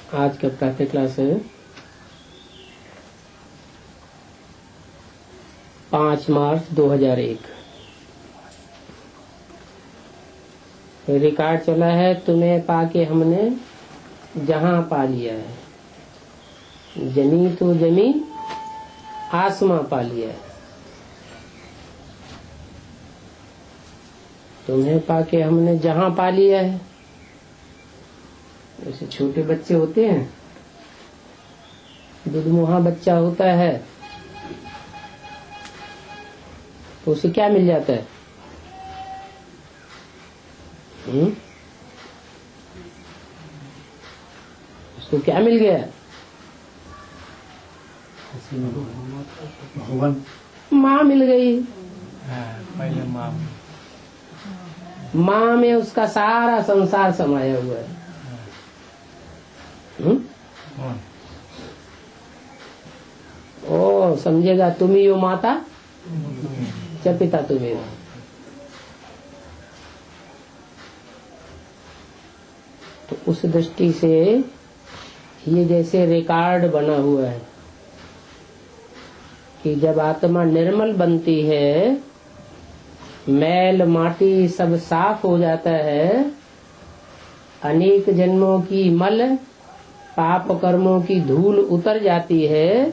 आज का प्रातः क्लास है 5 मार्च 2001। रिकॉर्ड चला है, तुम्हें पाके हमने जहां पा लिया है। जमी तो जमी, आसमां पा लिया है। तुम्हें पाके हमने जहां पा लिया है। जैसे छोटे बच्चे होते हैं, दुधमुहा बच्चा होता है तो उसे क्या मिल जाता है? उसको क्या मिल गया? माँ मिल गई। पहले माँ में उसका सारा संसार समाया हुआ है। ओ समझेगा, तुम ही हो माता, च पिता तुम्हें हो। तो उस दृष्टि से ये जैसे रिकॉर्ड बना हुआ है कि जब आत्मा निर्मल बनती है, मैल माटी सब साफ हो जाता है, अनेक जन्मों की मल पाप कर्मों की धूल उतर जाती है,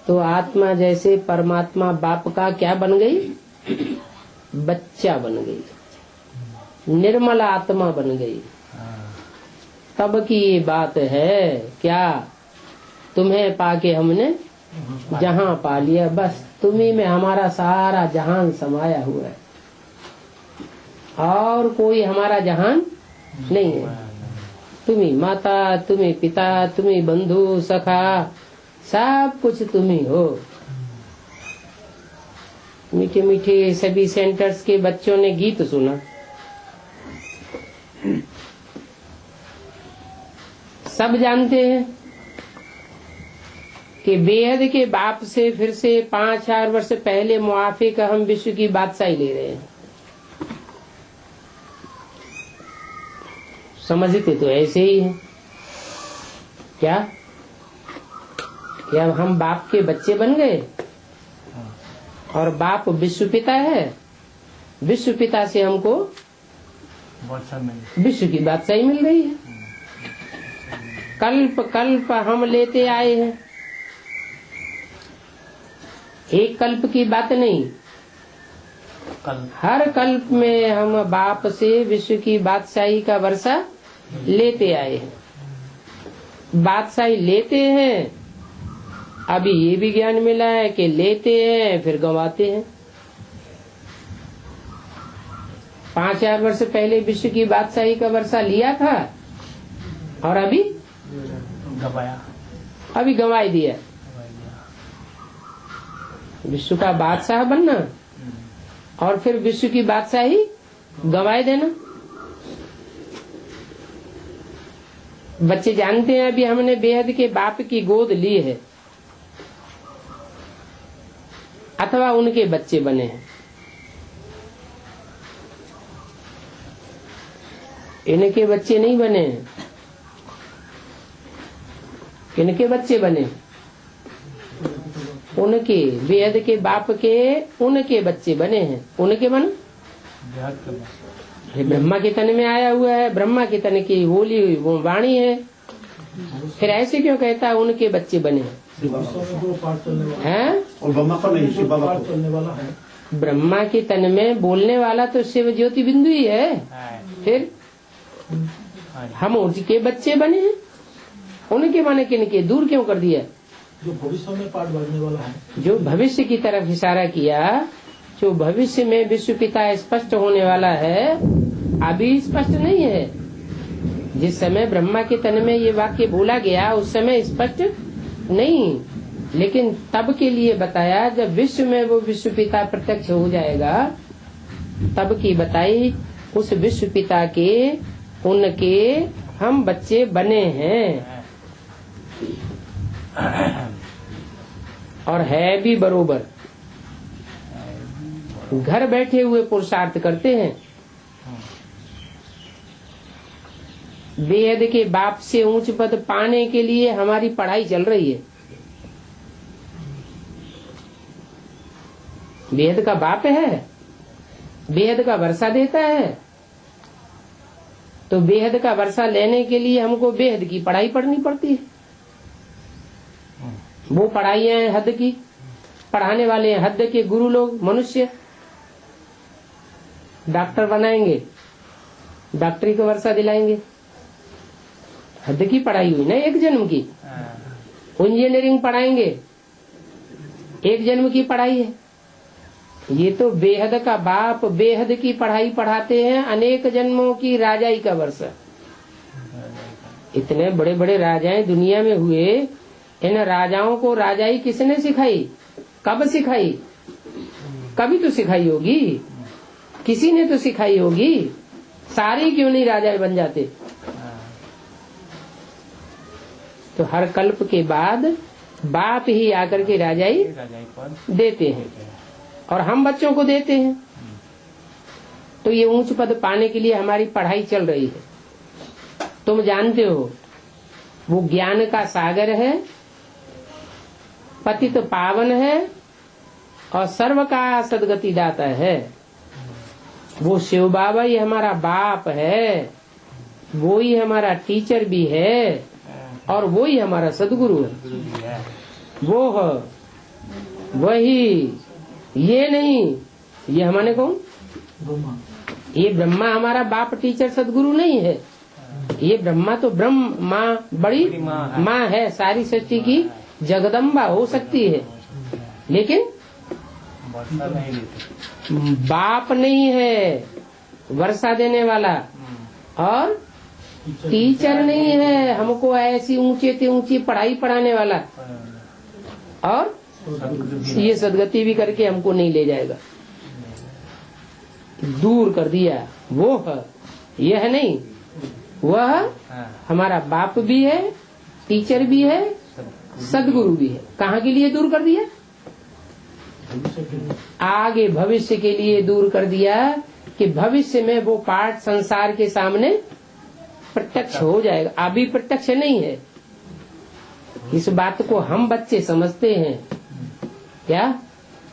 तो आत्मा जैसे परमात्मा बाप का क्या बन गई? बच्चा बन गई, निर्मल आत्मा बन गई। तब की ये बात है क्या? तुम्हें पाके हमने जहां पा लिया। बस तुम्ही में हमारा सारा जहान समाया हुआ है और कोई हमारा जहान नहीं है। तुम्ही माता, तुम्ही पिता, तुम्ही बंधु सखा, सब कुछ तुम्ही हो। मीठे मीठे सभी सेंटर्स के बच्चों ने गीत सुना। सब जानते हैं कि बेहद के बाप से फिर से 5000 वर्ष पहले मुआफे का हम विश्व की बादशाही ले रहे हैं। समझते तो ऐसे ही है क्या? क्या हम बाप के बच्चे बन गए और बाप विश्व पिता है। विश्व पिता से हमको विश्व की बादशाही मिल गई है। कल्प कल्प हम लेते आए हैं, एक कल्प की बात नहीं, हर कल्प में हम बाप से विश्व की बादशाही का वर्षा लेते आए हैं। बादशाही लेते हैं, अभी ये भी ज्ञान मिला है कि लेते हैं फिर गंवाते हैं। 5000 वर्ष पहले विश्व की बादशाही का वर्षा लिया था और अभी गंवाई दिया। विश्व का बादशाह बनना और फिर विश्व की बादशाही गंवाए देना। बच्चे जानते हैं अभी हमने बेहद के बाप की गोद ली है अथवा उनके बच्चे बने हैं। इनके बच्चे नहीं बने हैं, इनके बच्चे बने, उनके बेहद के बाप के उनके बच्चे बने हैं। उनके बन ब्रह्मा के तन में आया हुआ है, ब्रह्मा के तन की बोली हुई वो वाणी है। फिर ऐसे क्यों कहता है उनके बच्चे बने हैं? और ब्रह्मा का नहीं, शिव बाबा चलने वाला है। ब्रह्मा के तन में बोलने वाला तो शिव ज्योति बिंदु ही है। फिर हम उनके बच्चे बने हैं। उनके माने किनके? दूर क्यों कर दिया? जो भविष्य में पाठ बढ़ने वाला है, जो भविष्य की तरफ इशारा किया, जो भविष्य में विश्व पिता स्पष्ट होने वाला है, अभी स्पष्ट नहीं है। जिस समय ब्रह्मा के तन में ये वाक्य बोला गया उस समय स्पष्ट नहीं, लेकिन तब के लिए बताया जब विश्व में वो विश्व पिता प्रत्यक्ष हो जाएगा, तब की बताई। उस विश्व पिता के उनके हम बच्चे बने हैं और है भी बरोबर। घर बैठे हुए पुरुषार्थ करते हैं। बेहद के बाप से ऊंच पद पाने के लिए हमारी पढ़ाई चल रही है। बेहद का बाप है, बेहद का वर्षा देता है, तो बेहद का वर्षा लेने के लिए हमको बेहद की पढ़ाई पढ़नी पड़ती है। वो पढ़ाइयां हैं हद की, पढ़ाने वाले हैं हद के गुरु लोग। मनुष्य डॉक्टर बनाएंगे, डॉक्टरी को वर्षा दिलाएंगे, हद की पढ़ाई हुई ना एक जन्म की। इंजीनियरिंग पढ़ाएंगे, एक जन्म की पढ़ाई है। ये तो बेहद का बाप बेहद की पढ़ाई पढ़ाते हैं, अनेक जन्मों की राजाई का वर्षा। इतने बड़े बड़े राजाएं दुनिया में हुए, इन राजाओं को राजाई किसने सिखाई, कब सिखाई? कभी तो सिखाई होगी, किसी ने तो सिखाई होगी। सारे क्यों नहीं राजाएं बन जाते? तो हर कल्प के बाद बाप ही आकर के राजाई देते हैं और हम बच्चों को देते हैं। तो ये ऊंच पद पाने के लिए हमारी पढ़ाई चल रही है। तुम जानते हो वो ज्ञान का सागर है, पतित पावन है और सर्व का सदगति दाता है। वो शिव बाबा ही हमारा बाप है, वो ही हमारा टीचर भी है और वो ही हमारा सदगुरु है। वो है वही, ये नहीं, ये हमारे कौन? ये ब्रह्मा हमारा बाप टीचर सदगुरु नहीं है। ये ब्रह्मा तो ब्रह्म माँ, बड़ी माँ है, सारी सृष्टि की जगदम्बा हो सकती है, लेकिन बाप नहीं है वर्षा देने वाला, और टीचर नहीं है हमको ऐसी ऊंचे से ऊंची पढ़ाई पढ़ाने वाला, और ये सदगति भी करके हमको नहीं ले जाएगा। दूर कर दिया वो है, यह नहीं, वह हमारा बाप भी है, टीचर भी है, सदगुरु भी है। कहाँ के लिए दूर कर दिया? आगे भविष्य के लिए दूर कर दिया कि भविष्य में वो पाठ संसार के सामने प्रत्यक्ष हो जाएगा। अभी प्रत्यक्ष नहीं है। इस बात को हम बच्चे समझते हैं, क्या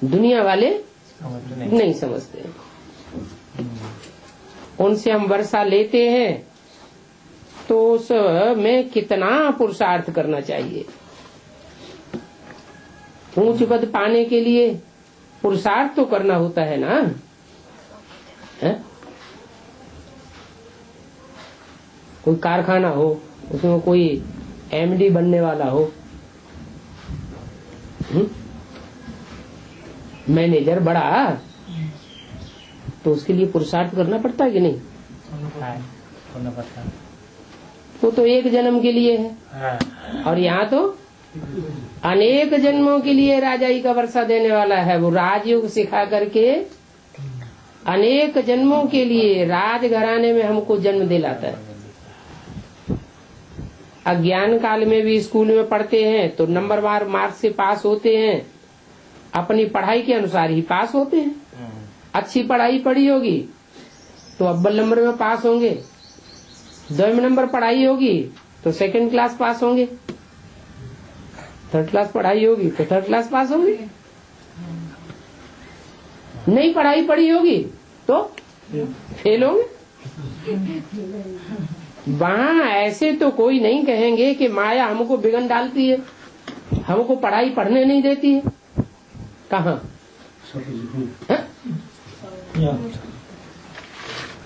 दुनिया वाले नहीं समझते। उनसे हम वर्षा लेते हैं तो उसमें कितना पुरुषार्थ करना चाहिए। ऊंच पद पाने के लिए पुरुषार्थ तो करना होता है ना, है? कोई कारखाना हो, उसमें कोई एमडी बनने वाला हो, मैनेजर बड़ा, तो उसके लिए पुरुषार्थ करना पड़ता है कि नहीं? करना पड़ता है। तो एक जन्म के लिए है, और यहाँ तो अनेक जन्मों के लिए राजाई का वर्षा देने वाला है। वो राजयोग सिखा करके अनेक जन्मों के लिए राज घराने में हमको जन्म दिलाता है। अज्ञान काल में भी स्कूल में पढ़ते हैं तो नंबर वार मार्क्स से पास होते हैं, अपनी पढ़ाई के अनुसार ही पास होते हैं। अच्छी पढ़ाई पढ़ी होगी तो अव्वल नंबर में पास होंगे, 2 नंबर पढ़ाई होगी तो 2nd क्लास पास होंगे, 3rd क्लास पढ़ाई होगी तो 3rd क्लास पास होंगे। नहीं पढ़ाई पढ़ी होगी तो फेल होंगे। वहाँ ऐसे तो कोई नहीं कहेंगे कि माया हमको बिगन डालती है, हमको पढ़ाई पढ़ने नहीं देती है। कहाँ?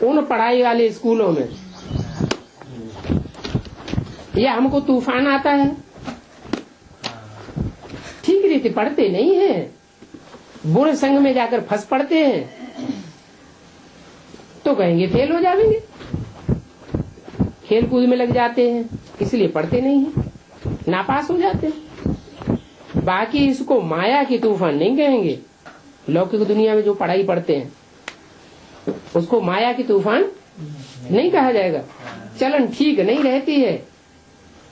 उन पढ़ाई वाले स्कूलों में या हमको तूफान आता है, ठीक रीति पढ़ते नहीं है, बुरे संग में जाकर फंस पड़ते हैं, तो कहेंगे फेल हो जाएंगे। खेल कूद में लग जाते हैं, इसलिए पढ़ते नहीं है, नापास हो जाते हैं। बाकी इसको माया की तूफान नहीं कहेंगे। लौकिक दुनिया में जो पढ़ाई पढ़ते हैं उसको माया की तूफान नहीं कहा जाएगा। चलन ठीक नहीं रहती है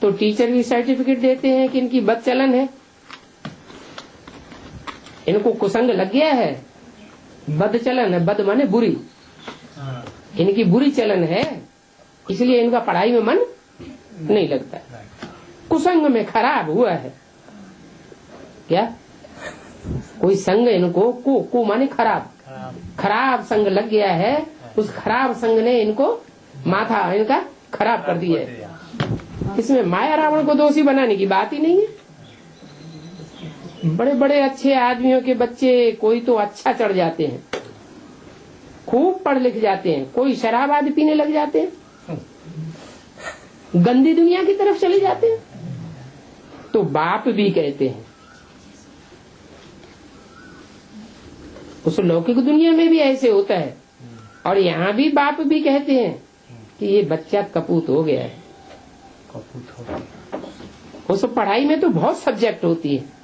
तो टीचर भी सर्टिफिकेट देते हैं कि इनकी बद चलन है, इनको कुसंग लग गया है, बद चलन है, बद माने बुरी, इनकी बुरी चलन है, इसलिए इनका पढ़ाई में मन नहीं लगता है। कुसंग में खराब हुआ है क्या? कोई संग इनको को माने खराब संग लग गया है। उस खराब संग ने इनको माथा इनका खराब कर दिया है। इसमें माया रावण को दोषी बनाने की बात ही नहीं है। बड़े बड़े अच्छे आदमियों के बच्चे कोई तो अच्छा चढ़ जाते हैं, खूब पढ़ लिख जाते हैं, कोई शराब आदि पीने लग जाते हैं, गंदी दुनिया की तरफ चले जाते हैं, तो बाप भी कहते हैं। उस लौकिक दुनिया में भी ऐसे होता है और यहाँ भी बाप भी कहते हैं कि ये बच्चा कपूत हो गया है। उस पढ़ाई में तो बहुत सब्जेक्ट होती है।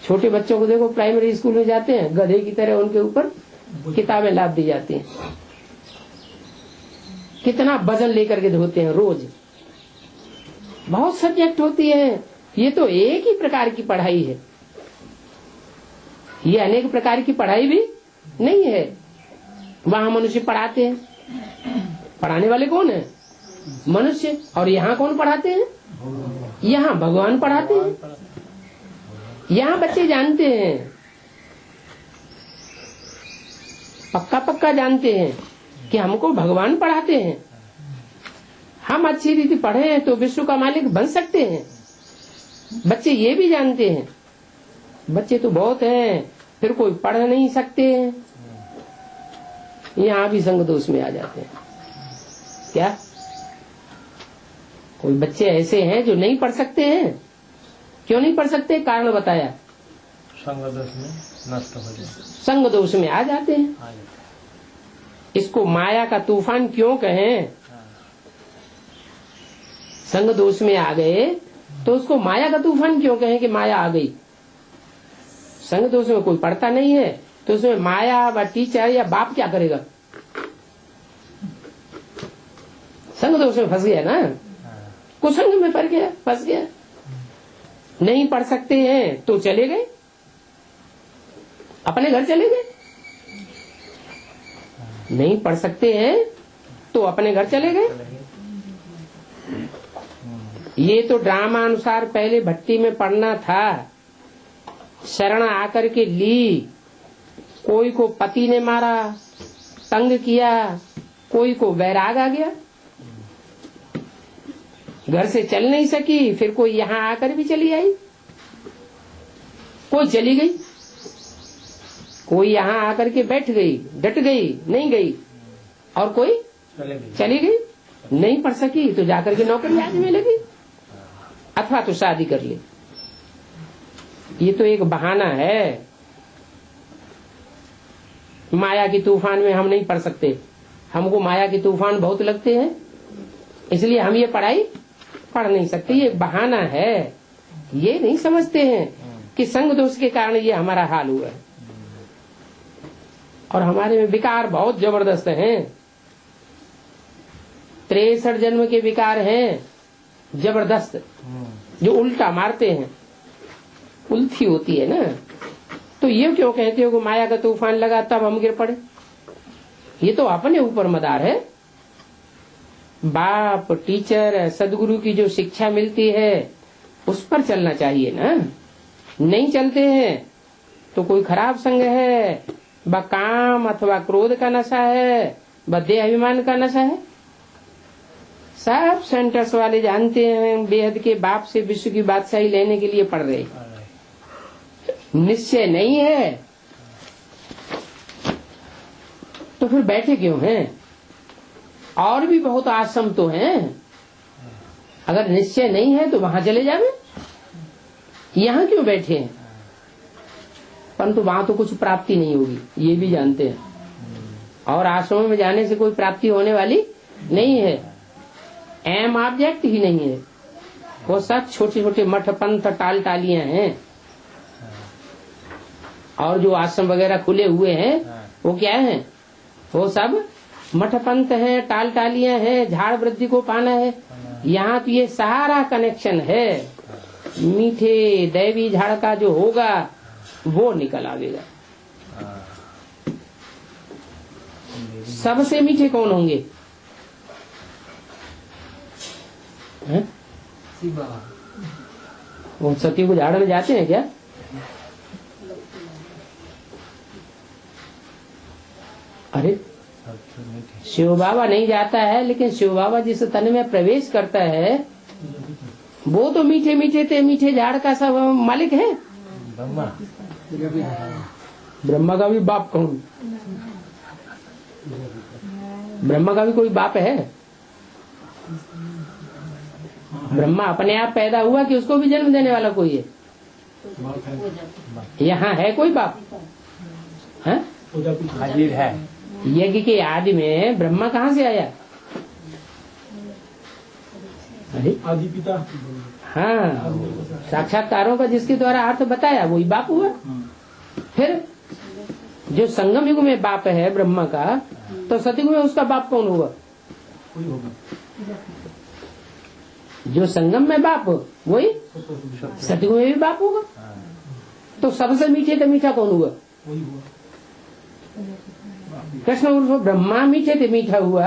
छोटे बच्चों को देखो, प्राइमरी स्कूल में जाते हैं, गधे की तरह उनके ऊपर किताबें लाद दी जाती हैं। कितना वजन लेकर के धोते हैं रोज। बहुत सब्जेक्ट होती है। ये तो एक ही प्रकार की पढ़ाई है, ये अनेक प्रकार की पढ़ाई भी नहीं है। वहां मनुष्य पढ़ाते हैं, पढ़ाने वाले कौन है? मनुष्य। और यहाँ कौन पढ़ाते हैं? यहाँ भगवान पढ़ाते हैं। यहाँ बच्चे जानते हैं, पक्का जानते हैं कि हमको भगवान पढ़ाते हैं। हम अच्छी रीति पढ़े हैं तो विश्व का मालिक बन सकते हैं। बच्चे ये भी जानते हैं। बच्चे तो बहुत हैं, फिर कोई पढ़ नहीं सकते हैं, यहाँ भी संग दोष में आ जाते हैं। क्या कोई बच्चे ऐसे हैं जो नहीं पढ़ सकते हैं? क्यों नहीं पढ़ सकते? कारण बताया, संग दोष में नष्ट हो जाए, संग दोष में आ जाते हैं। इसको माया का तूफान क्यों कहें? संग दोष में आ गए तो उसको माया का तूफान क्यों कहें कि माया आ गई? संग दोष में कोई पढ़ता नहीं है तो उसमें माया व टीचर या बाप क्या करेगा? संग दोष में फंस गया ना, कुसंग में फंस गया। नहीं पढ़ सकते हैं तो चले गए, अपने घर चले गए। नहीं पढ़ सकते हैं तो अपने घर चले गए। ये तो ड्रामा अनुसार पहले भट्टी में पढ़ना था, शरण आकर के ली। कोई को पति ने मारा, तंग किया, कोई को वैराग आ गया, घर से चल नहीं सकी, फिर कोई यहाँ आकर भी चली आई, कोई चली गई, कोई यहाँ आकर के बैठ गई, डट गई, नहीं गई, और कोई चली गई, नहीं पढ़ सकी तो जाकर के नौकरी आज में लगी, अथवा तो शादी कर ली। ये तो एक बहाना है। माया की तूफान में हम नहीं पढ़ सकते, हमको माया की तूफान बहुत लगते हैं, इसलिए हम ये पढ़ाई पढ़ नहीं सकते। ये बहाना है। ये नहीं समझते हैं कि संग दोष के कारण ये हमारा हाल हुआ है। और हमारे में विकार बहुत जबरदस्त हैं। 63 जन्म के विकार हैं जबरदस्त, जो उल्टा मारते हैं, उल्टी होती है ना। तो ये क्यों कहते हो कि माया का तूफान लगा तब हम गिर पड़े? ये तो अपने ऊपर मदार है। बाप, टीचर, सदगुरु की जो शिक्षा मिलती है उस पर चलना चाहिए ना। नहीं चलते हैं तो कोई खराब संग है, व काम अथवा क्रोध का नशा है, व देह अभिमान का नशा है। सब सेंटर्स वाले जानते हैं बेहद के बाप से विश्व की बादशाही लेने के लिए पढ़ रहे। निश्चय नहीं है तो फिर बैठे क्यों हैं? और भी बहुत आश्रम तो हैं। अगर निश्चय नहीं है तो वहां चले जावे, यहाँ क्यों बैठे हैं? परंतु वहां तो कुछ प्राप्ति नहीं होगी, ये भी जानते हैं। और आश्रम में जाने से कोई प्राप्ति होने वाली नहीं है। एम ऑब्जेक्ट ही नहीं है। वो सब छोटे छोटे मठ पंथ टाल टालियां हैं। और जो आश्रम वगैरह खुले हुए हैं वो क्या हैं? वो सब मठ पंथ है, टाल टालियां हैं, झाड़ वृद्धि को पाना है। यहाँ तो ये सारा कनेक्शन है। मीठे दैवी झाड़ का जो होगा वो निकल आवेगा। सबसे मीठे कौन होंगे? हैं? वो सती को झाड़ में जाते हैं क्या? अरे शिव बाबा नहीं जाता है, लेकिन शिव बाबा जिस तन में प्रवेश करता है वो तो मीठे मीठे थे, मीठे झाड़ का सब मालिक है। ब्रह्मा का भी बाप कौन? ब्रह्मा का भी कोई बाप है? ब्रह्मा अपने आप पैदा हुआ कि उसको भी जन्म देने वाला कोई है? यहाँ है कोई बाप? है हाजिर है। यज्ञ के आदि में ब्रह्मा कहाँ से आया? अरे आदि पिता। हाँ, साक्षात्कारों का जिसके द्वारा अर्थ बताया वही बाप हुआ। फिर जो संगम युग में बाप है ब्रह्मा का, तो सतयुग में उसका बाप कौन होगा? कोई होगा। जो संगम में बाप वही सतयुग में भी बाप होगा। तो सबसे मीठे का मीठा कौन हुआ? वही हुआ। कृष्ण उर्फ ब्रह्मा मीठे थे मीठा हुआ,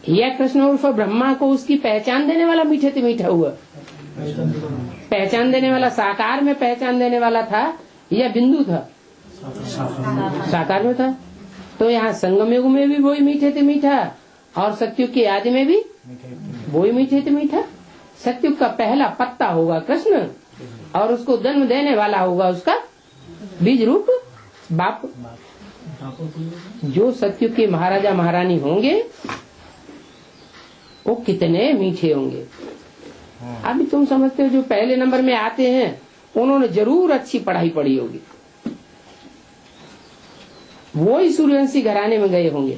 या कृष्ण उर्फ ब्रह्मा को उसकी पहचान देने वाला मीठे थे मीठा हुआ? पहचान देने वाला साकार में पहचान देने वाला था या बिंदु था? साकार में था। तो यहाँ संगम युग में भी वही मीठे थे मीठा, और सतयुग के आदि में भी वही मीठे थे मीठा। सतयुग का पहला पत्ता होगा कृष्ण, और उसको जन्म देने वाला होगा उसका बीज रूप बाप। जो सतयुग के महाराजा महारानी होंगे वो कितने मीठे होंगे। अभी तुम समझते हो जो पहले नंबर में आते हैं उन्होंने जरूर अच्छी पढ़ाई पढ़ी होगी, वो ही सूर्यवंशी घराने में गए होंगे।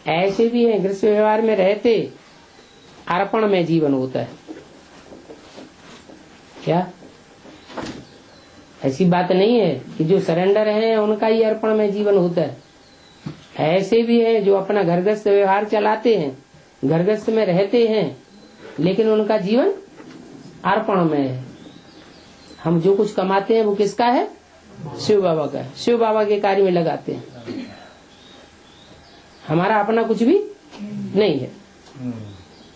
ऐसे भी हैं गृहस्थ व्यवहार में रहते अर्पण में जीवन होता है। क्या ऐसी बात नहीं है कि जो सरेंडर है उनका ही अर्पण में जीवन होता है? ऐसे भी है जो अपना घरगृहस्थ व्यवहार चलाते हैं, घरगृहस्थ में रहते हैं, लेकिन उनका जीवन अर्पण में है। हम जो कुछ कमाते हैं वो किसका है? शिव बाबा का है। शिव बाबा के कार्य में लगाते हैं, हमारा अपना कुछ भी नहीं है।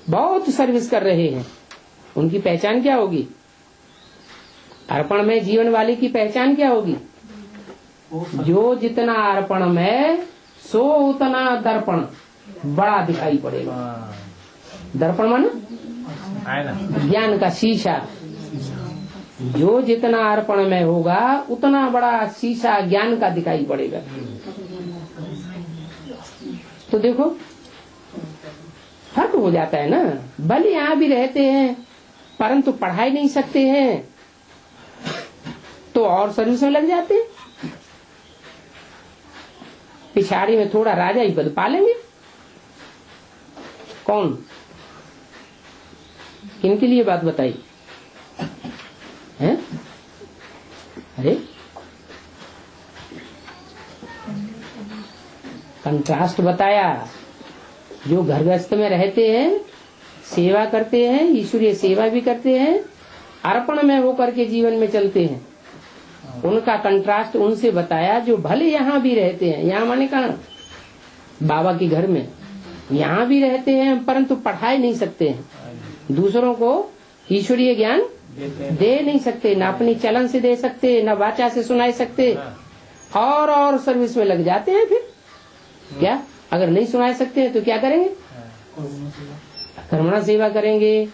बहुत सर्विस कर रहे हैं, उनकी पहचान क्या होगी? अर्पण में जीवन वाले की पहचान क्या होगी? जो जितना अर्पण में सो उतना दर्पण बड़ा दिखाई पड़ेगा। दर्पण माने ज्ञान का शीशा। जो जितना अर्पण में होगा उतना बड़ा शीशा ज्ञान का दिखाई पड़ेगा। तो देखो फर्क हो जाता है ना। भले यहाँ भी रहते हैं परंतु पढ़ाई नहीं सकते हैं तो और सर्विस में लग जाते हैं। पिछाड़ी में थोड़ा राजा ही पद पा लेंगे। कौन किनके लिए बात बताई है? अरे कंट्रास्ट बताया। जो घरगृहस्थ में रहते हैं, सेवा करते हैं, ईश्वरीय सेवा भी करते हैं, अर्पण में होकर के जीवन में चलते हैं, उनका कंट्रास्ट उनसे बताया जो भले यहाँ भी रहते हैं। यहाँ माने कहा बाबा के घर में यहाँ भी रहते हैं परंतु पढ़ाई नहीं सकते हैं, दूसरों को ईश्वरीय ज्ञान दे नहीं सकते, न अपनी चलन से दे सकते, न वाचा से सुनाई सकते, और सर्विस में लग जाते हैं। फिर क्या अगर नहीं सुना सकते हैं तो क्या करेंगे? कर्मणा सेवा करेंगे,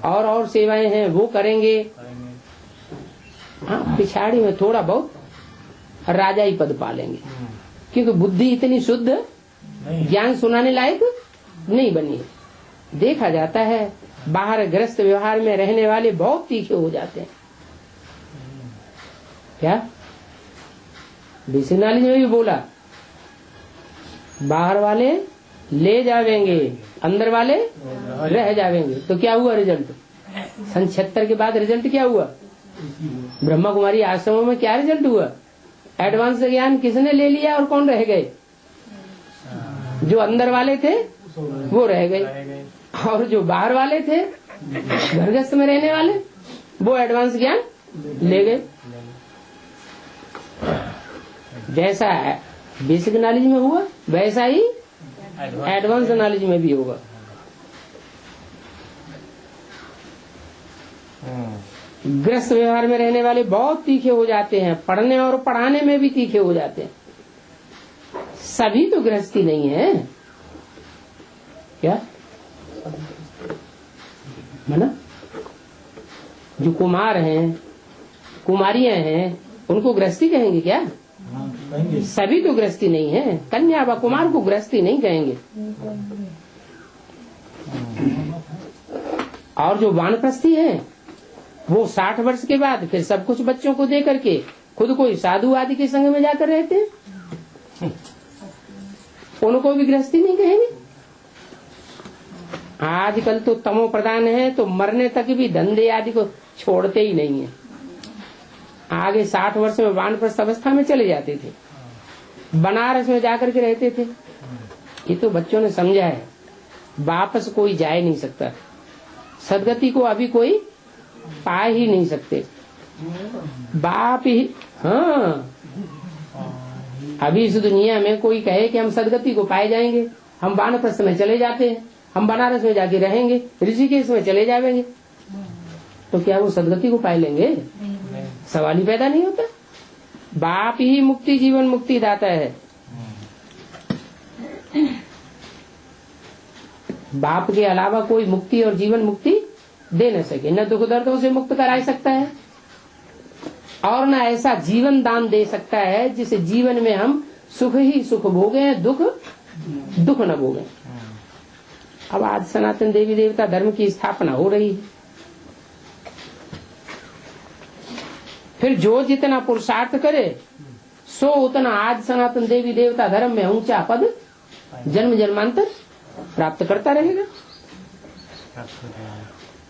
और सेवाएं हैं वो करेंगे। हाँ, पिछाड़ी में थोड़ा बहुत राजा ही पद पा लेंगे, क्योंकि बुद्धि इतनी शुद्ध ज्ञान सुनाने लायक नहीं बनी है। देखा जाता है बाहर ग्रस्त व्यवहार में रहने वाले बहुत तीखे हो जाते हैं। क्या बेसिक नॉलेज में भी बोला, बाहर वाले ले जावेंगे, अंदर वाले रह जावेंगे। तो क्या हुआ रिजल्ट? सन 76 के बाद रिजल्ट क्या हुआ? ब्रह्मा कुमारी आश्रमों में क्या रिजल्ट हुआ? एडवांस ज्ञान किसने ले लिया और कौन रह गए? जो अंदर वाले थे वो रह गए, और जो बाहर वाले थे घरगृहस्थ में रहने वाले वो एडवांस ज्ञान ले गए। जैसा बेसिक नॉलेज में हुआ वैसा ही एडवांस नॉलेज में भी होगा। गृहस्थ व्यवहार में रहने वाले बहुत तीखे हो जाते हैं, पढ़ने और पढ़ाने में भी तीखे हो जाते हैं। सभी तो गृहस्थी नहीं है क्या, है ना? जो कुमार हैं, कुमारियां हैं, उनको गृहस्थी कहेंगे क्या? कहेंगे। सभी तो गृहस्थी नहीं है। कन्या व कुमार को गृहस्थी नहीं कहेंगे। और जो वानप्रस्थी है वो 60 वर्ष के बाद फिर सब कुछ बच्चों को दे करके खुद कोई साधु आदि के संग में जाकर रहते हैं, उनको भी गृहस्थी नहीं कहेंगे। आजकल तो तमो प्रधान है, तो मरने तक भी धंधे आदि को छोड़ते ही नहीं है। आगे 60 वर्ष में वानप्रस्थ अवस्था में चले जाते थे, बनारस में जाकर के रहते थे। ये तो बच्चों ने समझा है, वापस कोई जा नहीं सकता, सदगति को अभी कोई पा ही नहीं सकते। बाप ही, हाँ, अभी इस दुनिया में कोई कहे कि हम सदगति को पाए जाएंगे, हम वानप्रस्थ में चले जाते हैं, हम बनारस में जाके रहेंगे, ऋषिकेश में चले जाएंगे, तो क्या वो सदगति को पाए लेंगे? सवाल ही पैदा नहीं होता। बाप ही मुक्ति, जीवन मुक्ति दाता है। बाप के अलावा कोई मुक्ति और जीवन मुक्ति दे न सके, न दुख दर्दों से मुक्त करा सकता है और न ऐसा जीवन दान दे सकता है जिस जीवन में हम सुख ही सुख भोगे, दुख न भोगे। अब आज सनातन देवी देवता धर्म की स्थापना हो रही है, फिर जो जितना पुरुषार्थ करे सो उतना आज सनातन देवी देवता धर्म में ऊंचा पद जन्म जन्मांतर प्राप्त करता रहेगा।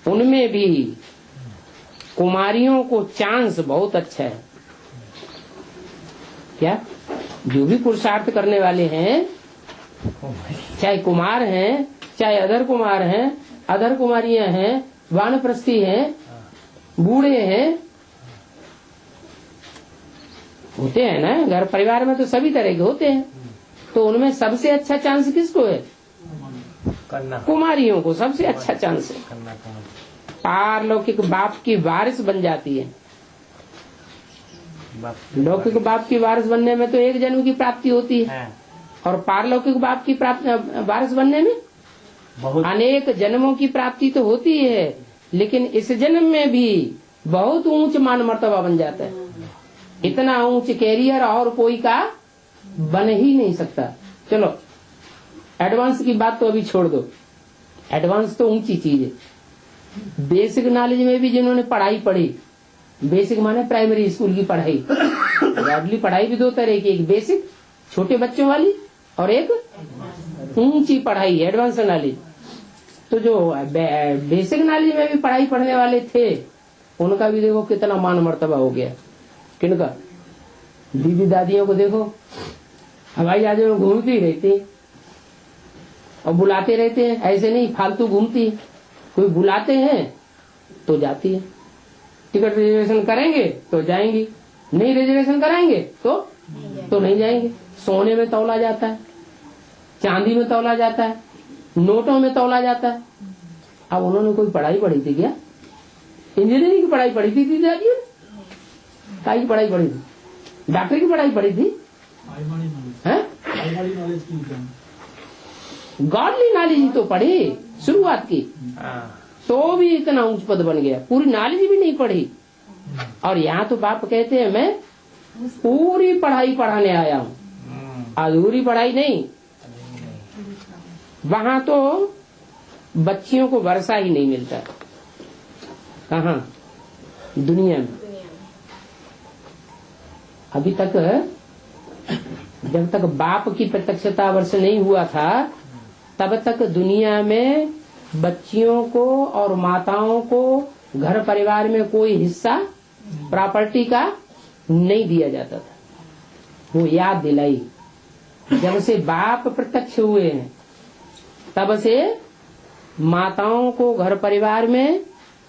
उनमें भी कुमारियों को चांस बहुत अच्छा है। क्या? जो भी पुरुषार्थ करने वाले हैं, चाहे कुमार हैं, चाहे अधर कुमार हैं, अधर कुमारियां हैं, वानप्रस्थी हैं, बूढ़े हैं, होते हैं ना, घर परिवार में तो सभी तरह के होते हैं। तो उनमें सबसे अच्छा चांस किसको है? कुमारियों को सबसे अच्छा चांस है। पारलौकिक बाप की वारिस बन जाती है। लौकिक बाप की वारिस बनने में तो एक जन्म की प्राप्ति होती है, और पारलौकिक बाप की वारिस बनने में अनेक जन्मों की प्राप्ति तो होती है, लेकिन इस जन्म में भी बहुत ऊंच मान मर्तबा बन जाता है। इतना ऊंच कैरियर और कोई का बन ही नहीं सकता। चलो एडवांस की बात तो अभी छोड़ दो, एडवांस तो ऊंची चीज है। बेसिक नॉलेज में भी जिन्होंने पढ़ाई पढ़ी, बेसिक माने प्राइमरी स्कूल की पढ़ाई, ब्रॉडली पढ़ाई भी दो तरह की, एक बेसिक छोटे बच्चों वाली और एक ऊंची पढ़ाई एडवांस नॉलेज। तो जो बेसिक नॉलेज में भी पढ़ाई पढ़ने वाले थे, उनका भी देखो कितना मान मर्तबा हो गया। किनका? दीदी दादियों को देखो, हवाई जहाजों में घूमती रहती और बुलाते रहते हैं, ऐसे नहीं फालतू घूमती। कोई बुलाते हैं तो जाती है, टिकट रिजर्वेशन करेंगे तो जाएंगी, नहीं रिजर्वेशन कराएंगे तो नहीं जाएंगे। सोने में तौला जाता है, चांदी में तौला जाता है, नोटों में तौला जाता है। अब उन्होंने कोई पढ़ाई पढ़ी थी क्या? इंजीनियरिंग की पढ़ाई पढ़ी थी दीदी दादियों ने? काय की पढ़ाई पढ़ी थी? डॉक्टर की पढ़ाई पढ़ी थी? गॉडली नॉलेज ही तो पढ़ी शुरुआत की, तो भी इतना ऊंच पद बन गया। पूरी नॉलेज भी नहीं पढ़ी। और यहाँ तो बाप कहते हैं मैं पूरी पढ़ाई पढ़ाने आया हूँ, अधूरी पढ़ाई नहीं। वहाँ तो बच्चियों को वर्षा ही नहीं मिलता। कहाँ? दुनिया में। अभी तक जब तक बाप की प्रत्यक्षता वर्ष नहीं हुआ था, तब तक दुनिया में बच्चियों को और माताओं को घर परिवार में कोई हिस्सा प्रॉपर्टी का नहीं दिया जाता था। वो याद दिलाई। जब से बाप प्रत्यक्ष हुए हैं, तब से माताओं को घर परिवार में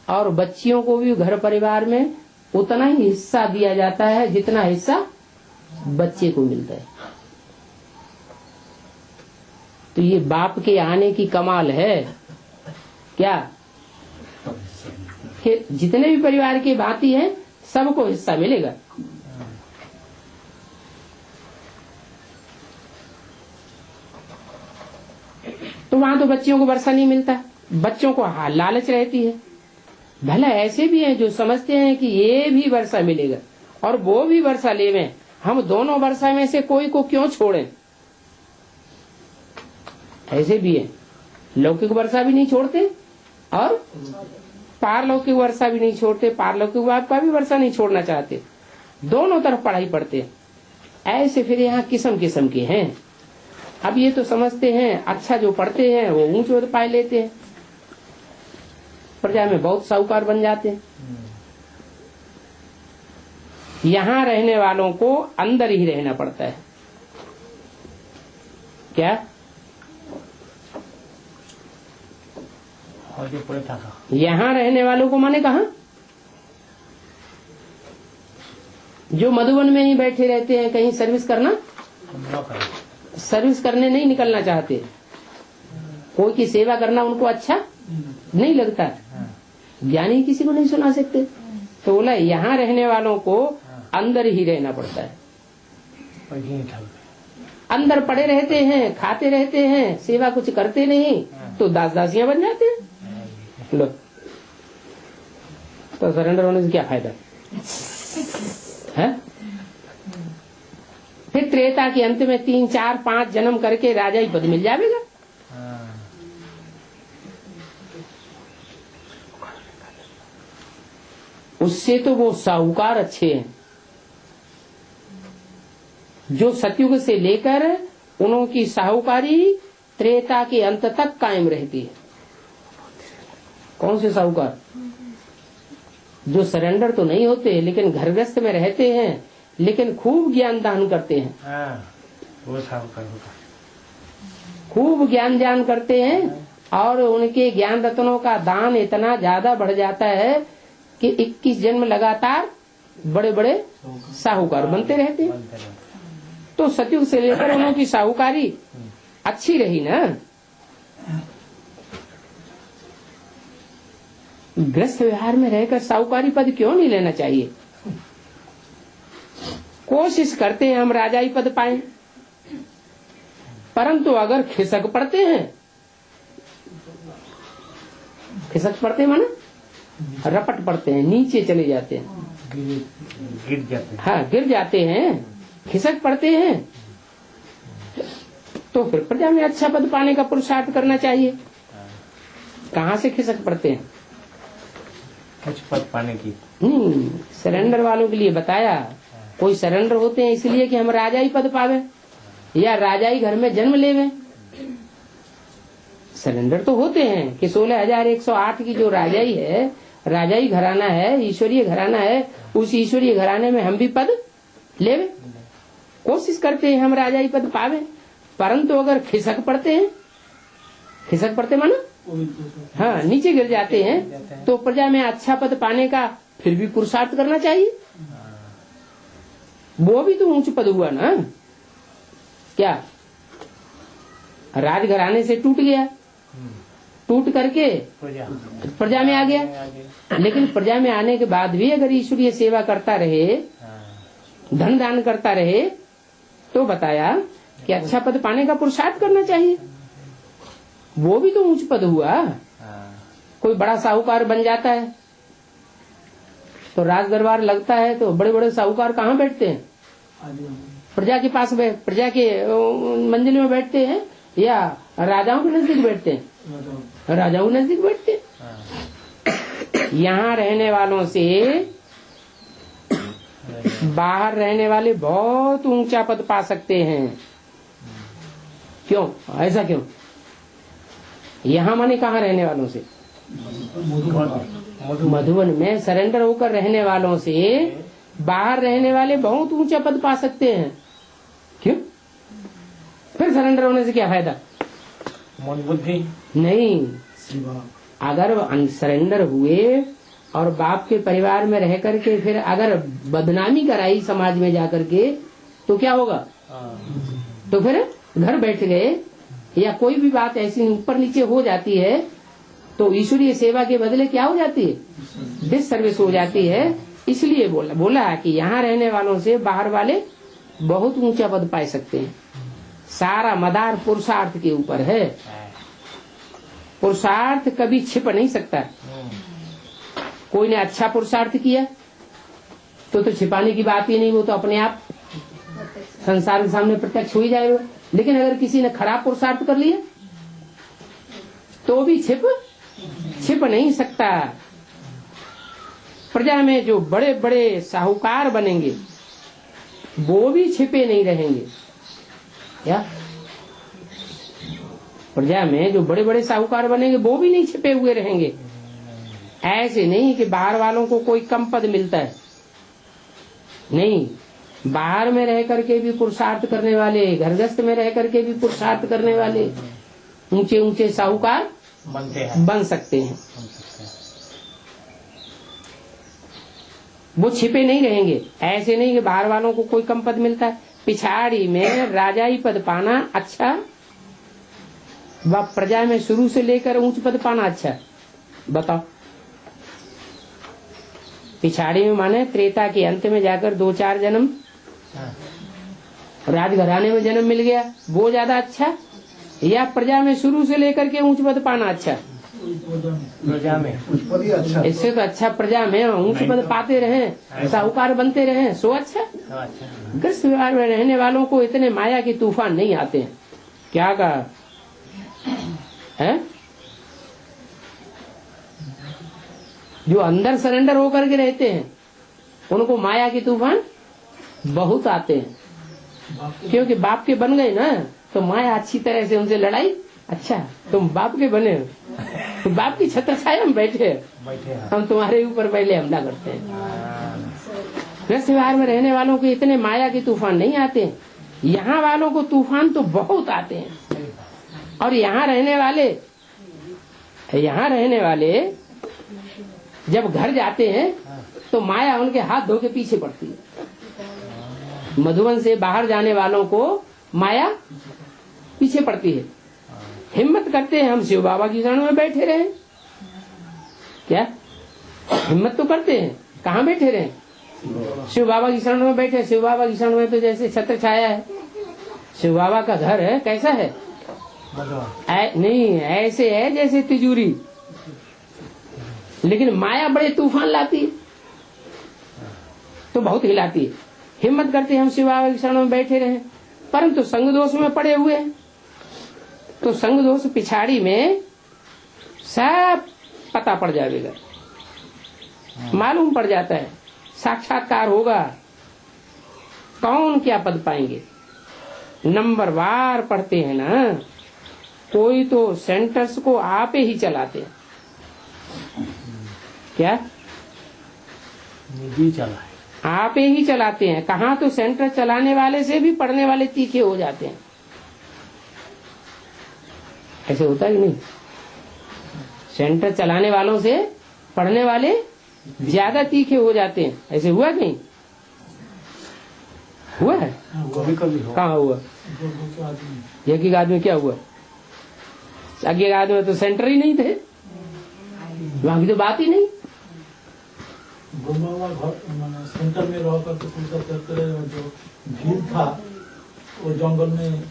और बच्चियों को भी घर परिवार में उतना ही हिस्सा दिया जाता है जितना हिस्सा बच्चे को मिलता है। तो ये बाप के आने की कमाल है क्या, कि जितने भी परिवार की भांति हैं सबको हिस्सा मिलेगा। तो वहां तो बच्चियों को वर्षा नहीं मिलता, बच्चों को लालच रहती है। भला ऐसे भी हैं जो समझते हैं कि ये भी वर्षा मिलेगा और वो भी वर्षा लेवे, हम दोनों वर्षा में से कोई को क्यों छोड़ें। ऐसे भी है, लौकिक वर्षा भी नहीं छोड़ते और पारलौकिक वर्षा भी नहीं छोड़ते, पारलौकिक बाप का भी वर्षा नहीं छोड़ना चाहते, दोनों तरफ पढ़ाई पढ़ते हैं। ऐसे फिर यहाँ किस्म किस्म के हैं। अब ये तो समझते हैं अच्छा जो पढ़ते हैं वो ऊंचे पद पाए लेते हैं, प्रजा में बहुत साहूकार बन जाते हैं। यहाँ रहने वालों को अंदर ही रहना पड़ता है। क्या यहाँ रहने वालों को माने कहा, जो मधुबन में ही बैठे रहते हैं, कहीं सर्विस करना, सर्विस करने नहीं निकलना चाहते, कोई की सेवा करना उनको अच्छा नहीं लगता, ज्ञानी किसी को नहीं सुना सकते, तो बोला यहाँ रहने वालों को अंदर ही रहना पड़ता है। अंदर पड़े रहते हैं, खाते रहते हैं, सेवा कुछ करते नहीं, तो दास दासियां बन जाते हैं। लो तो सरेंडर होने से क्या फायदा है? फिर त्रेता के अंत में 3, 4, 5 जन्म करके राजाई पद मिल जाएगा। उससे तो वो साहूकार अच्छे हैं जो सतयुग से लेकर उनकी साहूकारी त्रेता के अंत तक कायम रहती है। कौन से साहूकार? जो सरेंडर तो नहीं होते लेकिन घरग्रस्त में रहते हैं, लेकिन खूब ज्ञान दान करते हैं। वो साहूकार होगा, खूब ज्ञान दान करते हैं और उनके ज्ञान रत्नों का दान इतना ज्यादा बढ़ जाता है कि 21 जन्म लगातार बड़े बड़े साहूकार बनते रहते हैं। तो सतयुग से लेकर उनकी साहूकारी अच्छी रही ना। ग्रस्त व्यवहार में रहकर साहूकारी पद क्यों नहीं लेना चाहिए? कोशिश करते हैं हम राजाई पद पाएं, परंतु अगर खिसक पड़ते हैं, खिसक पड़ते माना रपट पड़ते हैं, नीचे चले जाते हैं, गिर जाते हैं। हाँ गिर जाते हैं, खिसक पड़ते हैं, तो फिर प्रजा में अच्छा पद पाने का पुरुषार्थ करना चाहिए। कहाँ से खिसक पड़ते हैं? कुछ पद पाने की नहीं, सरेंडर वालों के लिए बताया। कोई सरेंडर होते हैं इसलिए कि हम राजाई पद पावे या राजाई घर में जन्म लेवे। सरेंडर तो होते हैं कि 16,108 की जो राजाई है, राजाई घराना है, ईश्वरीय घराना है, उस ईश्वरीय घराने में हम भी पद लेवे। कोशिश करते हैं हम राजाई पद पावे, परंतु अगर खिसक पड़ते हैं, खिसक पड़ते माना हाँ नीचे गिर जाते हैं, तो प्रजा में अच्छा पद पाने का फिर भी पुरुषार्थ करना चाहिए। वो भी तो ऊंच पद हुआ ना। क्या राजघराने से टूट गया, टूट करके प्रजा में आ गया, लेकिन प्रजा में आने के बाद भी अगर ईश्वरीय सेवा करता रहे, धन दान करता रहे, तो बताया कि अच्छा पद पाने का पुरुषार्थ करना चाहिए। वो भी तो ऊंच पद हुआ। कोई बड़ा साहूकार बन जाता है तो राज दरबार लगता है, तो बड़े बड़े साहूकार कहाँ बैठते हैं? प्रजा के पास, प्रजा के मंजिल में बैठते हैं या राजाओं के नजदीक बैठते हैं? राजाओं के नजदीक बैठते हैं। यहाँ रहने वालों से बाहर रहने वाले बहुत ऊंचा पद पा सकते हैं। क्यों? ऐसा क्यों? यहाँ माने कहाँ रहने वालों से? मधुबन में सरेंडर होकर रहने वालों से बाहर रहने वाले बहुत ऊंचा पद पा सकते हैं। क्यों? फिर सरेंडर होने से क्या फायदा? बुद्धि नहीं, अगर सरेंडर हुए और बाप के परिवार में रह करके फिर अगर बदनामी कराई समाज में जाकर के, तो क्या होगा? तो फिर घर बैठ गए या कोई भी बात ऐसी ऊपर नीचे हो जाती है तो ईश्वरीय सेवा के बदले क्या हो जाती है, डिस सर्विस हो जाती है। इसलिए बोला कि यहाँ रहने वालों से बाहर वाले बहुत ऊंचा पद पा सकते हैं। सारा मदार पुरुषार्थ के ऊपर है। पुरुषार्थ कभी छिप नहीं सकता। कोई ने अच्छा पुरुषार्थ किया तो छिपाने की बात ही नहीं, वो तो अपने आप संसार के सामने प्रत्यक्ष हो ही जाएगा। लेकिन अगर किसी ने खराब पुरुषार्थ कर लिया तो भी छिप नहीं सकता। प्रजा में जो बड़े बड़े साहूकार बनेंगे वो भी छिपे नहीं रहेंगे। क्या प्रजा में जो बड़े बड़े साहूकार बनेंगे वो भी नहीं छिपे हुए रहेंगे। ऐसे नहीं कि बाहर वालों को कोई कम पद मिलता है, नहीं, बाहर में रह करके भी पुरुषार्थ करने वाले, घरगस्त में रह करके भी पुरुषार्थ करने वाले ऊंचे ऊंचे साहूकार बन सकते हैं। वो छिपे नहीं रहेंगे। ऐसे नहीं कि बाहर वालों को कोई कम पद मिलता है। पिछाड़ी में राजाई पद पाना अच्छा, व प्रजा में शुरू से लेकर ऊंच पद पाना अच्छा। बताओ, पिछाड़ी में माने त्रेता के अंत में जाकर 2-4 जन्म राजघराने में जन्म मिल गया, वो ज्यादा अच्छा, या प्रजा में शुरू से लेकर के ऊंच पद पाना अच्छा? प्रजा में इससे तो अच्छा प्रजा में ऊंच पद पाते रहे, साहूकार बनते रहे, सो अच्छा। ग्रस्त व्यवहार में रहने वालों को इतने माया के तूफान नहीं आते हैं। क्या कहा है? जो अंदर सरेंडर होकर के रहते हैं उनको माया के तूफान बहुत आते हैं, क्योंकि बाप के बन गए ना तो माया अच्छी तरह से उनसे लड़ाई। अच्छा, तुम बाप के बने हो, तो बाप की छत्र छाया में बैठे, हम तुम्हारे ऊपर पहले हमला करते हैं। ग्रस्त व्यवहार में रहने वालों को इतने माया के तूफान नहीं आते हैं। यहाँ वालों को तूफान तो बहुत आते हैं। और यहाँ रहने वाले जब घर जाते हैं तो माया उनके हाथ धो के पीछे पड़ती है। मधुबन से बाहर जाने वालों को माया पीछे पड़ती है। हिम्मत करते हैं हम शिव बाबा की शरण में बैठे रहे, क्या हिम्मत तो करते हैं, कहाँ बैठे रहे? शिव बाबा की शरण में बैठे। शिव बाबा की शरण में तो जैसे छत्र छाया है। शिव बाबा का घर है, कैसा है? नहीं, ऐसे है जैसे तिजोरी, लेकिन माया बड़े तूफान लाती है तो बहुत हिलाती है। हिम्मत करते हम शिव बाबा की शरण में बैठे रहे, परंतु संग दोष में पड़े हुए हैं। तो संग दोष पिछाड़ी में सब पता पड़ जाएगा, मालूम पड़ जाता है, साक्षात्कार होगा, कौन क्या पद पाएंगे। नंबर वार पढ़ते हैं ना, कोई तो सेंटर्स को आप ही चलाते हैं। क्या निधि चला है, आप ही चलाते हैं। कहाँ तो सेंटर चलाने वाले से भी पढ़ने वाले तीखे हो जाते हैं। ऐसे होता है कि नहीं? सेंटर चलाने वालों से पढ़ने वाले ज्यादा तीखे हो जाते हैं। ऐसे हुआ नहीं? हुआ है? कभी हो। कहाँ हुआ? एक आदमी क्या हुआ? आगे आदमी तो सेंटर ही नहीं थे, वहां की तो बात ही नहीं। सेंटर में रह कर जो भीड़ था वो जंगल में,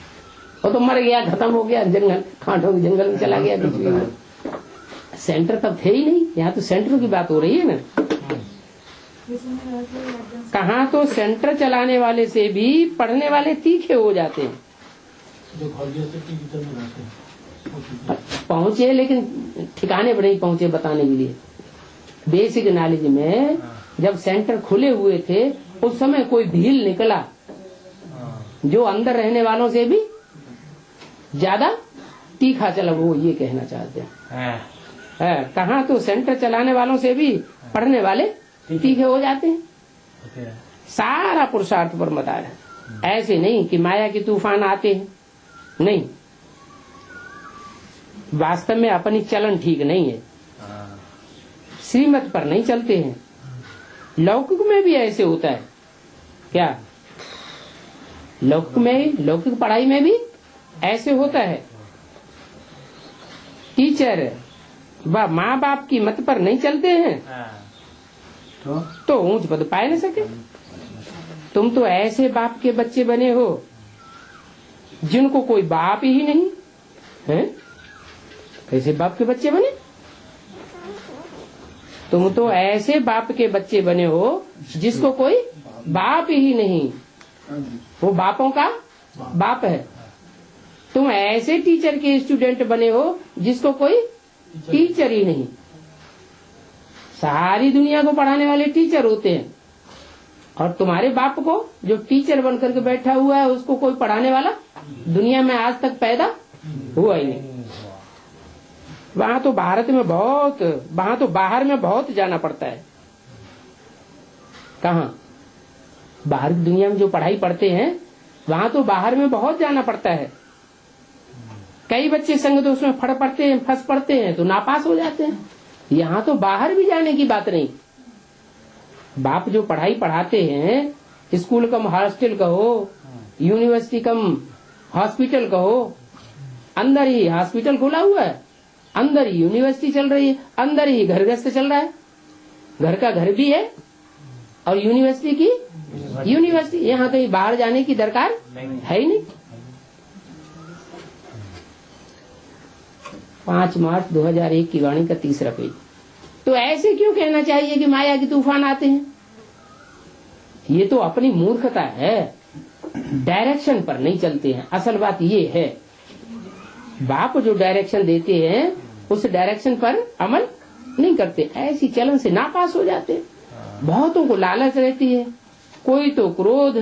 वो तो मर गया, खत्म हो गया, जंगल खांडों के जंगल में चला गया। कुछ भी सेंटर तब थे ही नहीं। यहाँ तो सेंटर की बात हो रही है ना। कहाँ तो सेंटर चलाने वाले से भी पढ़ने वाले तीखे हो जाते हैं। जो घर जैसे के भीतर में रहते हैं पहुंचे, लेकिन ठिकाने पर नहीं पहुंचे बताने के लिए। बेसिक नॉलेज में जब सेंटर खुले हुए थे उस समय कोई भील निकला जो अंदर रहने वालों से भी ज्यादा तीखा चला, वो ये कहना चाहते हैं। कहाँ तो सेंटर चलाने वालों से भी पढ़ने वाले तीखे हो जाते हैं। सारा पुरुषार्थ पर मदार है। ऐसे नहीं कि माया के तूफान आते हैं, नहीं, वास्तव में अपनी चलन ठीक नहीं है, श्रीमत पर नहीं चलते हैं। लौकिक में भी ऐसे होता है। क्या लौकिक पढ़ाई में भी ऐसे होता है टीचर माँ बाप की मत पर नहीं चलते हैं तो ऊंच पद पाए न सके। तुम तो ऐसे बाप के बच्चे बने हो जिनको कोई बाप ही नहीं है। कैसे बाप के बच्चे बने? तुम तो ऐसे बाप के बच्चे बने हो जिसको कोई बाप ही नहीं, वो बापों का बाप है। तुम ऐसे टीचर के स्टूडेंट बने हो जिसको कोई टीचर ही नहीं। सारी दुनिया को पढ़ाने वाले टीचर होते हैं और तुम्हारे बाप को जो टीचर बनकर के बैठा हुआ है उसको कोई पढ़ाने वाला दुनिया में आज तक पैदा हुआ ही नहीं। वहाँ तो भारत में बहुत, वहाँ तो बाहर में बहुत जाना पड़ता है। कहाँ? बाहर की दुनिया में जो पढ़ाई पढ़ते हैं वहाँ तो बाहर में बहुत जाना पड़ता है। कई बच्चे संग दोष में फंस पड़ते हैं तो नापास हो जाते हैं। यहाँ तो बाहर भी जाने की बात नहीं। बाप जो पढ़ाई पढ़ाते हैं, स्कूल कम हॉस्टल कहो, यूनिवर्सिटी कम हॉस्पिटल कहो, अंदर ही हॉस्पिटल खुला हुआ है, अंदर ही यूनिवर्सिटी चल रही है, अंदर ही घर गृहस्थ चल रहा है। घर का घर भी है और यूनिवर्सिटी की यूनिवर्सिटी। यहाँ कहीं बाहर जाने की दरकार है ही नहीं। 5 मार्च 2001 की वाणी का 3रा पेज। तो ऐसे क्यों कहना चाहिए कि माया के तूफान आते हैं? ये तो अपनी मूर्खता है, डायरेक्शन पर नहीं चलते हैं। असल बात ये है, बाप जो डायरेक्शन देते हैं उस डायरेक्शन पर अमल नहीं करते, ऐसी चलन से नापास हो जाते हैं। बहुतों को लालच रहती है, कोई तो क्रोध,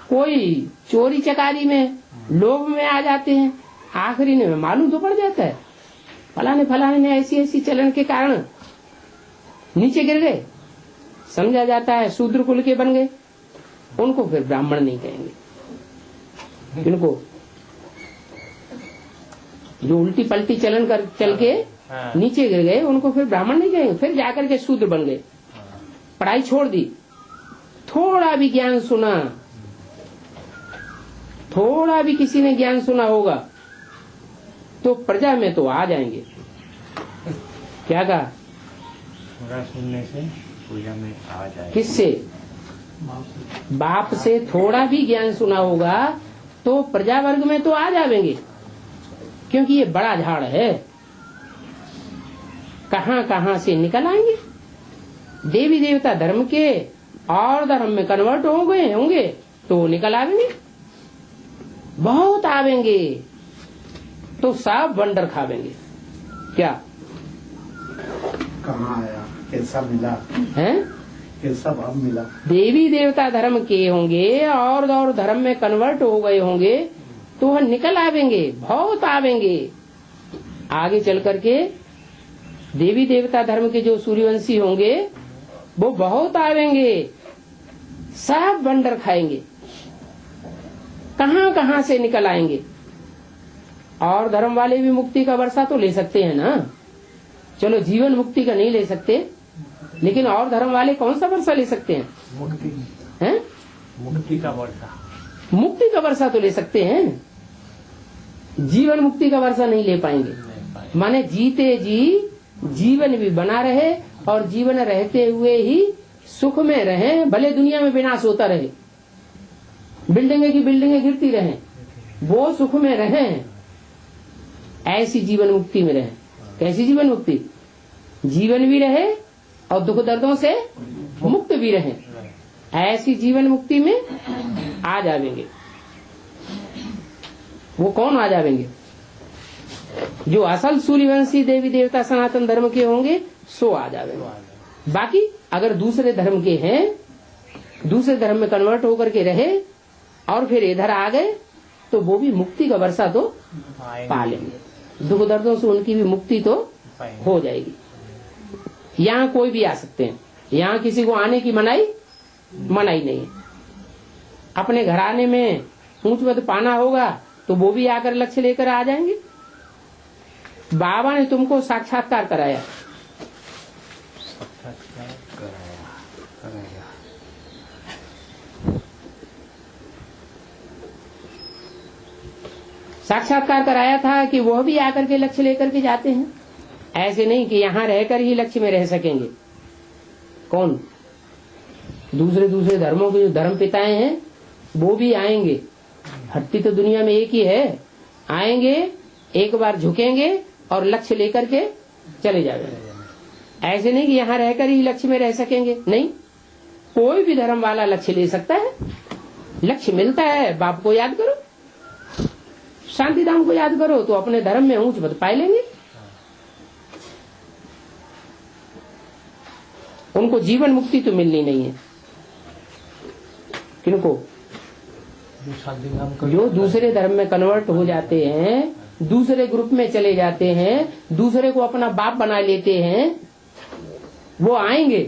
कोई चोरी चकारी में, लोभ में आ जाते हैं। आखिरी में मालूम तो पड़ जाता है फलाने ने ऐसी चलन के कारण नीचे गिर गए, समझा जाता है शूद्र कुल के बन गए। उनको फिर ब्राह्मण नहीं कहेंगे। इनको जो उल्टी पलटी चलन कर चल के नीचे गिर गए उनको फिर ब्राह्मण नहीं कहेंगे। फिर जाकर के शूद्र बन गए, पढ़ाई छोड़ दी, थोड़ा भी ज्ञान सुना, थोड़ा भी किसी ने ज्ञान सुना होगा तो प्रजा में तो आ जाएंगे। क्या कहा? थोड़ा सुनने से पूजा में आ जाएंगे। किससे? बाप से थोड़ा भी ज्ञान सुना होगा तो प्रजा वर्ग में तो आ जाएंगे, क्योंकि ये बड़ा झाड़ है। कहां कहां से निकल आएंगे। देवी देवता धर्म के और धर्म में कन्वर्ट हो गए होंगे तो निकल आवेंगे, बहुत आवेंगे तो सब वंडर खावेंगे। क्या कहाँ आया, कैसा मिला है? कैसा भाव मिला? देवी देवता धर्म के होंगे और धर्म में कन्वर्ट हो गए होंगे तो वह निकल आवेंगे, बहुत आवेंगे। आगे चल करके देवी देवता धर्म के जो सूर्यवंशी होंगे वो बहुत आवेंगे, सब वंडर खाएंगे, कहां कहां से निकल आएंगे। और धर्म वाले भी मुक्ति का वर्षा तो ले सकते हैं ना। चलो जीवन मुक्ति का नहीं ले सकते, लेकिन और धर्म वाले कौन सा वर्षा ले सकते हैं? मुक्ति का वर्षा, मुक्ति का वर्षा तो ले सकते हैं, जीवन मुक्ति का वर्षा नहीं ले पाएंगे। माने जीते जी जीवन भी बना रहे और जीवन रहते हुए ही सुख में रहे, भले दुनिया में विनाश होता रहे, बिल्डिंगे की बिल्डिंगे गिरती रहे, वो सुख में रहे, ऐसी जीवन मुक्ति में रहे। कैसी जीवन मुक्ति? जीवन भी रहे और दुख दर्दों से मुक्त भी रहे, ऐसी जीवन मुक्ति में आ जाएंगे। वो कौन आ जाएंगे? जो असल सूर्यवंशी देवी देवता सनातन धर्म के होंगे सो आ जाएंगे। बाकी अगर दूसरे धर्म के हैं, दूसरे धर्म में कन्वर्ट होकर के रहे और फिर इधर आ गए तो वो भी मुक्ति का वर्षा तो पा लेंगे, दुख दर्दों से उनकी भी मुक्ति तो हो जाएगी। यहाँ कोई भी आ सकते हैं, यहाँ किसी को आने की मनाही नहीं है। अपने घराने में ऊंच पद पाना होगा तो वो भी आकर लक्ष्य लेकर आ जाएंगे। बाबा ने तुमको साक्षात्कार कराया, साक्षात्कार कराया था कि वह भी आकर के लक्ष्य लेकर के जाते हैं। ऐसे नहीं कि यहाँ रहकर ही लक्ष्य में रह सकेंगे। कौन? दूसरे दूसरे धर्मों के जो धर्म पिताएं हैं वो भी आएंगे। हट्टी तो दुनिया में एक ही है। आएंगे, एक बार झुकेंगे और लक्ष्य लेकर के चले जाएंगे। ऐसे नहीं कि यहाँ रहकर ही लक्ष्य में रह सकेंगे। नहीं, कोई भी धर्म वाला लक्ष्य ले सकता है। लक्ष्य मिलता है, बाप को याद करो, शांति धाम को याद करो, तो अपने धर्म में ऊंच पद पाए लेंगे। उनको जीवन मुक्ति तो मिलनी नहीं है। किनको? जो दूसरे धर्म में कन्वर्ट हो जाते हैं, दूसरे ग्रुप में चले जाते हैं, दूसरे को अपना बाप बना लेते हैं, वो आएंगे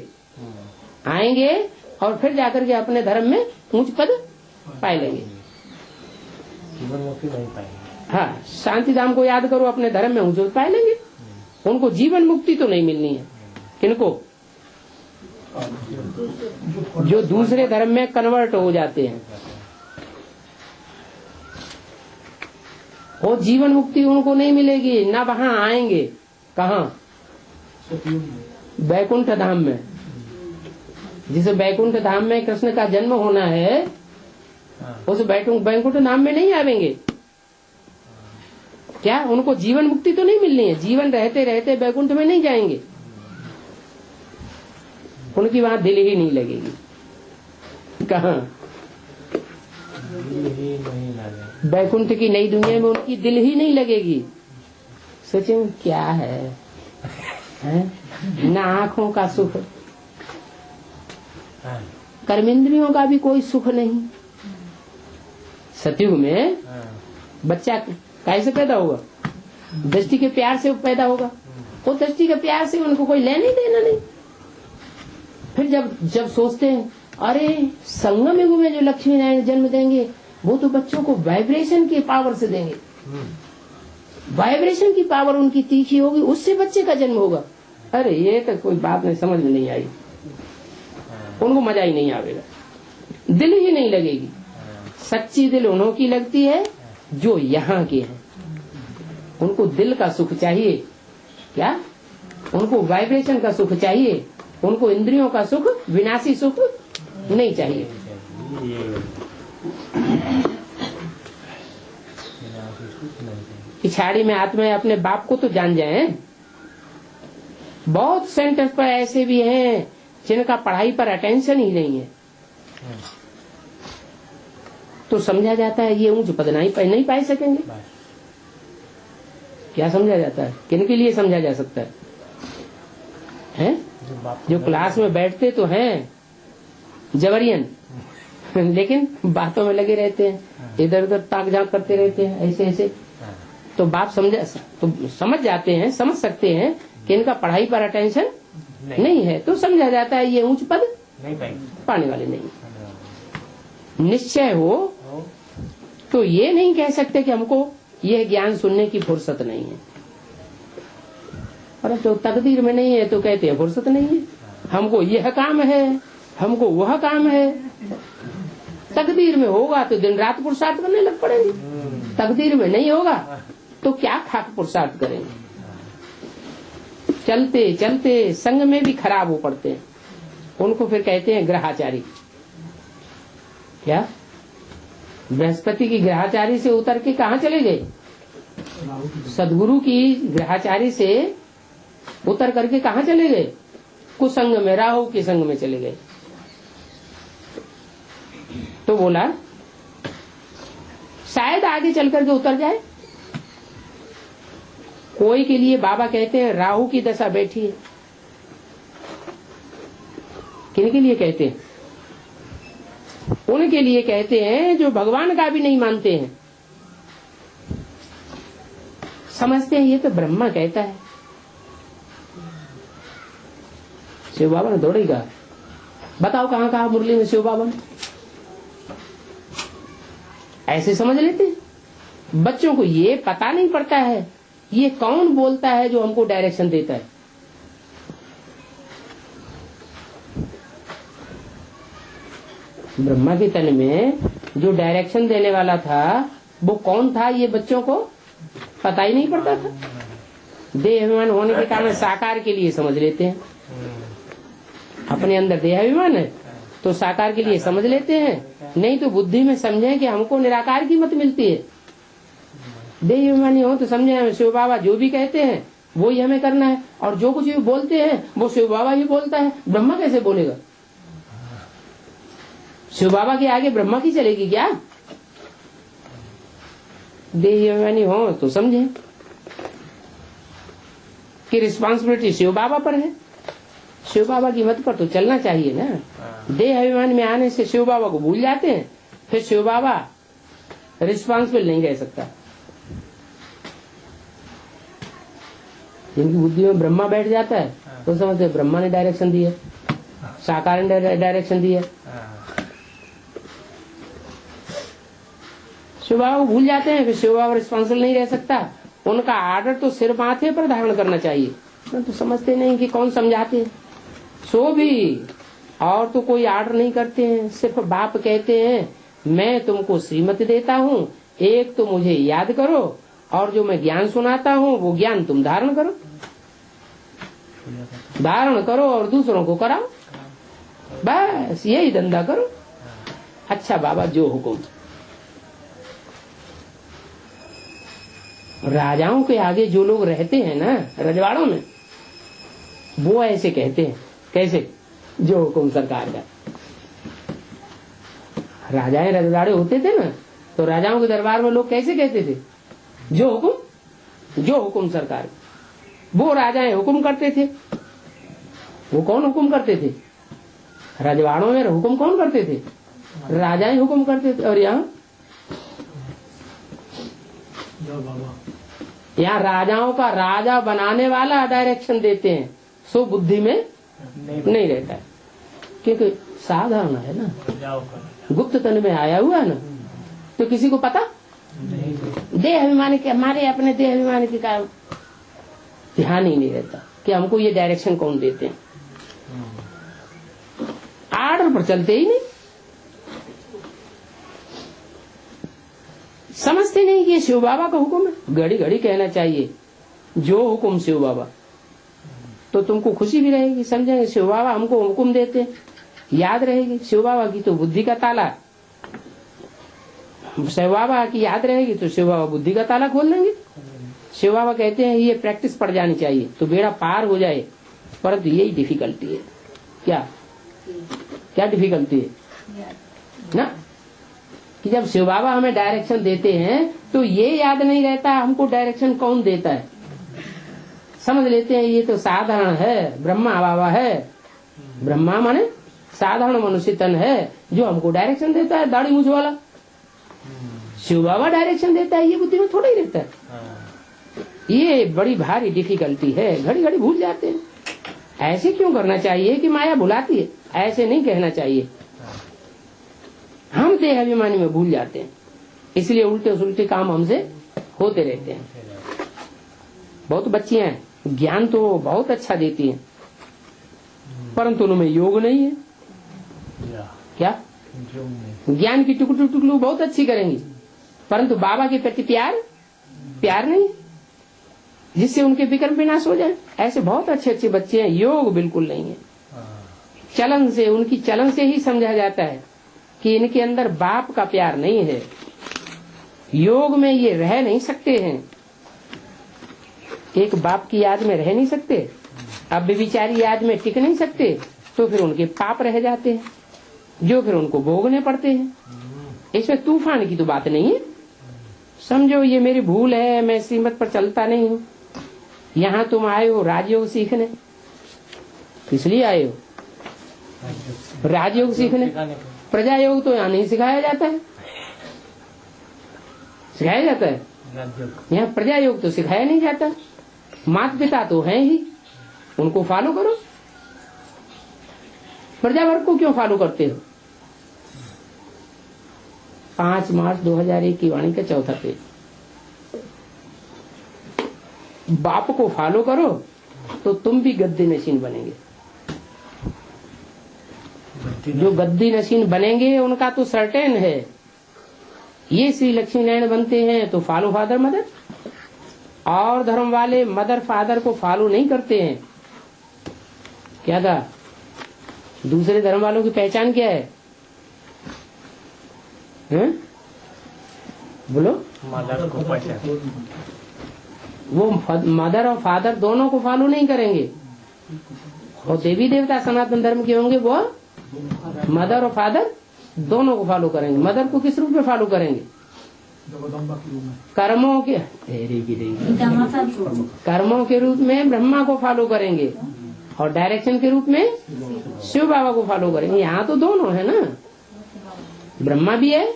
और फिर जाकर के अपने धर्म में ऊंच पद पाए लेंगे। जीवन मुक्ति नहीं पाएंगे। हाँ, शांति धाम को याद करो, अपने धर्म में ऊंच पद पाए लेंगे। उनको जीवन मुक्ति तो नहीं मिलनी है। किनको? जो दूसरे धर्म में कन्वर्ट हो जाते हैं, वो जीवन मुक्ति उनको नहीं मिलेगी। ना वहाँ आएंगे। कहाँ? बैकुंठ धाम में। जिस बैकुंठ धाम में कृष्ण का जन्म होना है, उस बैकुंठ धाम में नहीं आवेंगे। क्या उनको जीवन मुक्ति तो नहीं मिलनी है? जीवन रहते रहते बैकुंठ में नहीं जाएंगे। उनकी वहां दिल ही नहीं लगेगी। कहाँ? बैकुंठ की नई दुनिया में उनकी दिल ही नहीं लगेगी। सोचे क्या है? ना आंखों का सुख, कर्मेंद्रियों का भी कोई सुख नहीं। सतयुग में बच्चा कैसे पैदा होगा? दृष्टि के प्यार से पैदा होगा। वो दृष्टि के प्यार से उनको कोई लेना ही देना नहीं। फिर जब सोचते हैं अरे संगम युग में जो लक्ष्मी नारायण जन्म देंगे, वो तो बच्चों को वाइब्रेशन की पावर से देंगे। वाइब्रेशन की पावर उनकी तीखी होगी, उससे बच्चे का जन्म होगा। अरे ये तो कोई बात नहीं, समझ में नहीं आई। उनको मजा ही नहीं आवेगा, दिल ही नहीं लगेगी। सच्ची दिल उन्हों की लगती है जो यहाँ के हैं। उनको दिल का सुख चाहिए। क्या? उनको वाइब्रेशन का सुख चाहिए। उनको इंद्रियों का सुख, विनाशी सुख नहीं चाहिए। पिछाड़ी में आत्मा अपने बाप को तो जान जाए। बहुत सेंटर्स पर ऐसे भी हैं जिनका पढ़ाई पर अटेंशन ही नहीं है, तो समझा जाता है ये ऊंच पद नहीं पाए सकेंगे। क्या समझा जाता है? किन के लिए समझा जा सकता है? जो क्लास में बैठते तो हैं जबरियन, लेकिन बातों में लगे रहते हैं, इधर उधर ताक झांक करते रहते हैं, ऐसे ऐसे। तो बाप समझ जाते हैं, समझ सकते हैं कि इनका पढ़ाई पर अटेंशन नहीं है, तो समझा जाता है ये ऊंच पद नहीं पाने वाले नहीं। निश्चय हो तो ये नहीं कह सकते कि हमको यह ज्ञान सुनने की फुर्सत नहीं है। और तो तकदीर में नहीं है तो कहते हैं फुर्सत नहीं है। हमको यह काम है, हमको वह काम है। तकदीर में होगा तो दिन रात पुरुषार्थ करने लग पड़ेंगे। तकदीर में नहीं होगा तो क्या खाक पुरुषार्थ करेंगे। चलते चलते संग में भी खराब हो पड़ते हैं। उनको फिर कहते हैं ग्रहाचारी। क्या? बृहस्पति की ग्रहाचारी से उतर के कहाँ चले गए? सदगुरु की ग्रहाचारी से उतर करके कहाँ चले गए? कुसंग में, राहु के संग में चले गए। तो बोला शायद आगे चल करके उतर जाए। कोई के लिए बाबा कहते हैं राहु की दशा बैठी है। किन के लिए कहते हैं? उनके लिए कहते हैं जो भगवान का भी नहीं मानते हैं। समझते हैं ये तो ब्रह्मा कहता है। शिव बाबा ने दौड़ेगा, बताओ कहाँ कहाँ मुरली में शिव बाबा ने, ऐसे समझ लेते हैं। बच्चों को ये पता नहीं पड़ता है ये कौन बोलता है जो हमको डायरेक्शन देता है। ब्रह्मा के तन में जो डायरेक्शन देने वाला था वो कौन था ये बच्चों को पता ही नहीं पड़ता था। देह अभिमान होने के कारण साकार के लिए समझ लेते हैं, अपने अंदर देह अभिमान है तो साकार के लिए समझ लेते हैं, नहीं तो बुद्धि में समझें कि हमको निराकार की मत मिलती है। देह अभिमानी हो तो समझे शिव बाबा जो भी कहते हैं वो ही हमें करना है, और जो कुछ भी बोलते हैं वो शिव बाबा ही बोलता है, ब्रह्मा कैसे बोलेगा? शिव बाबा के आगे ब्रह्मा की चलेगी क्या? देह अभिमानी हो तो समझे कि रिस्पांसिबिलिटी शिव बाबा पर है, शिव बाबा की मत पर तो चलना चाहिए ना। देह अभिमान में आने से शिव बाबा को भूल जाते हैं, फिर शिव बाबा रिस्पांसिबल नहीं रह सकता। जिनकी बुद्धि में ब्रह्मा बैठ जाता है तो समझते ब्रह्मा ने डायरेक्शन दी है, साकार ने डायरेक्शन दी है। शिव बाबा को भूल जाते हैं, फिर शिव बाबा रिस्पांसिबल नहीं रह सकता। उनका आर्डर तो सिर माथे पर धारण करना चाहिए, तो समझते नहीं कि कौन समझाते हैं। सो भी और तो कोई आर्डर नहीं करते हैं, सिर्फ बाप कहते हैं मैं तुमको श्रीमत देता हूँ, एक तो मुझे याद करो और जो मैं ज्ञान सुनाता हूँ वो ज्ञान तुम धारण करो, धारण करो और दूसरों को कराओ, बस यही धंधा करो। अच्छा बाबा जो हुकुम। राजाओं के आगे जो लोग रहते हैं ना रजवाड़ों में, वो ऐसे कहते हैं, कैसे? जो हुकुम सरकार का। राजाएं रजवाड़े होते थे ना, तो राजाओं के दरबार में लोग कैसे कहते थे? जो हुकुम सरकार। वो राजाएं हुकुम करते थे। वो कौन हुकुम करते थे? रजवाड़ों में हुकुम कौन करते थे? राजाएं हुकुम करते थे। और यहाँ राजाओं का राजा बनाने वाला डायरेक्शन देते हैं, सो बुद्धि में नहीं रहता है, क्योंकि साधारण है ना, गुप्त तन में आया हुआ है ना, तो किसी को पता देह अभिमानी के, हमारे अपने देह अभिमानी के कारण ध्यान ही नहीं रहता कि हमको ये डायरेक्शन कौन देते हैं। आर्डर पर चलते ही नहीं, समझते नहीं कि ये शिव बाबा का हुक्म है। घड़ी घड़ी कहना चाहिए जो हुक्म शिव बाबा, तो तुमको खुशी भी रहेगी, समझेंगे शिव बाबा हमको हुक्म देते हैं, याद रहेगी। शिव बाबा की तो बुद्धि का ताला, शिव बाबा की याद रहेगी तो शिव बाबा बुद्धि का ताला खोल देंगे। शिव बाबा कहते हैं ये प्रैक्टिस पड़ जानी चाहिए तो बेड़ा पार हो जाए, परंतु यही डिफिकल्टी है। क्या डिफिकल्टी है ना, कि जब शिव बाबा हमें डायरेक्शन देते हैं तो ये याद नहीं रहता हमको डायरेक्शन कौन देता है। समझ लेते हैं ये तो साधारण है, ब्रह्मा बाबा है, ब्रह्मा माने साधारण मनुष्य तन है जो हमको डायरेक्शन देता है, दाढ़ी मूछ वाला। शिव बाबा डायरेक्शन देता है, ये बुद्धि में थोड़ा ही रहता है। ये बड़ी भारी डिफिकल्टी है, घड़ी घड़ी भूल जाते हैं। ऐसे क्यों करना चाहिए कि माया भुलाती है, ऐसे नहीं कहना चाहिए। हम देह अभिमानी में भूल जाते हैं, इसलिए उल्टे सुलटे काम हमसे होते रहते हैं। बहुत बच्चियां हैं, ज्ञान तो बहुत अच्छा देती हैं, परंतु उनमें योग नहीं है। क्या ज्ञान की टुकड़ू टुकड़ू बहुत अच्छी करेंगी, परंतु बाबा के प्रति प्यार नहीं, जिससे उनके विक्रम विनाश हो जाए। ऐसे बहुत अच्छे अच्छे बच्चे हैं, योग बिल्कुल नहीं है। चलन से, उनकी चलन से ही समझा जाता है कि इनके अंदर बाप का प्यार नहीं है, योग में ये रह नहीं सकते हैं, एक बाप की याद में रह नहीं सकते, अब व्यभिचारी याद में टिक नहीं सकते, तो फिर उनके पाप रह जाते हैं जो फिर उनको भोगने पड़ते हैं। इसमें तूफान की तो बात नहीं है। समझो ये मेरी भूल है, मैं श्रीमत पर चलता नहीं हूँ। यहाँ तुम आए हो राजयोग सीखने, इसलिए आए हो राजयोग सीखने। प्रजा योग तो यहाँ नहीं सिखाया जाता है, सिखाया जाता है यहाँ प्रजा योग तो सिखाया नहीं जाता। माता पिता तो हैं ही, उनको फॉलो करो। प्रजा वर्ग को क्यों फॉलो करते हो? 5 मार्च 2001 की वाणी का 4था पेज। बाप को फॉलो करो तो तुम भी गद्दी नशीन बनेंगे। जो गद्दी नशीन बनेंगे उनका तो सर्टेन है ये श्री लक्ष्मी नारायण बनते हैं तो फॉलो फादर मदर। और धर्म वाले मदर फादर को फॉलो नहीं करते हैं। क्या था दूसरे धर्म वालों की पहचान क्या है? हैं? बोलो। मदर को पहचान, वो मदर और फादर दोनों को फॉलो नहीं करेंगे। और देवी देवता सनातन धर्म के होंगे वो मदर और फादर दोनों को फॉलो करेंगे। मदर को किस रूप में फॉलो करेंगे? कर्मों के कर्मों के रूप में ब्रह्मा को फॉलो करेंगे और डायरेक्शन के रूप में शिव बाबा को फॉलो करेंगे। यहाँ तो दोनों है ना, ब्रह्मा भी है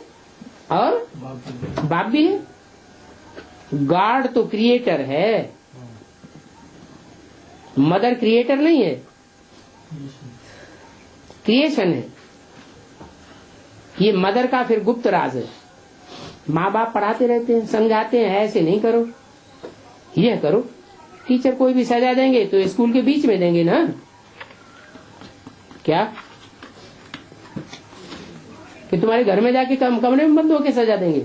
और बाप भी है। गॉड तो क्रिएटर है, मदर क्रिएटर नहीं है, क्रिएशन है। ये मदर का फिर गुप्त राज है। माँ बाप पढ़ाते रहते हैं, समझाते हैं ऐसे नहीं करो, यह करो। टीचर कोई भी सजा देंगे तो स्कूल के बीच में देंगे ना, क्या कि तुम्हारे घर में जाके कमरे में बंद होके सजा देंगे?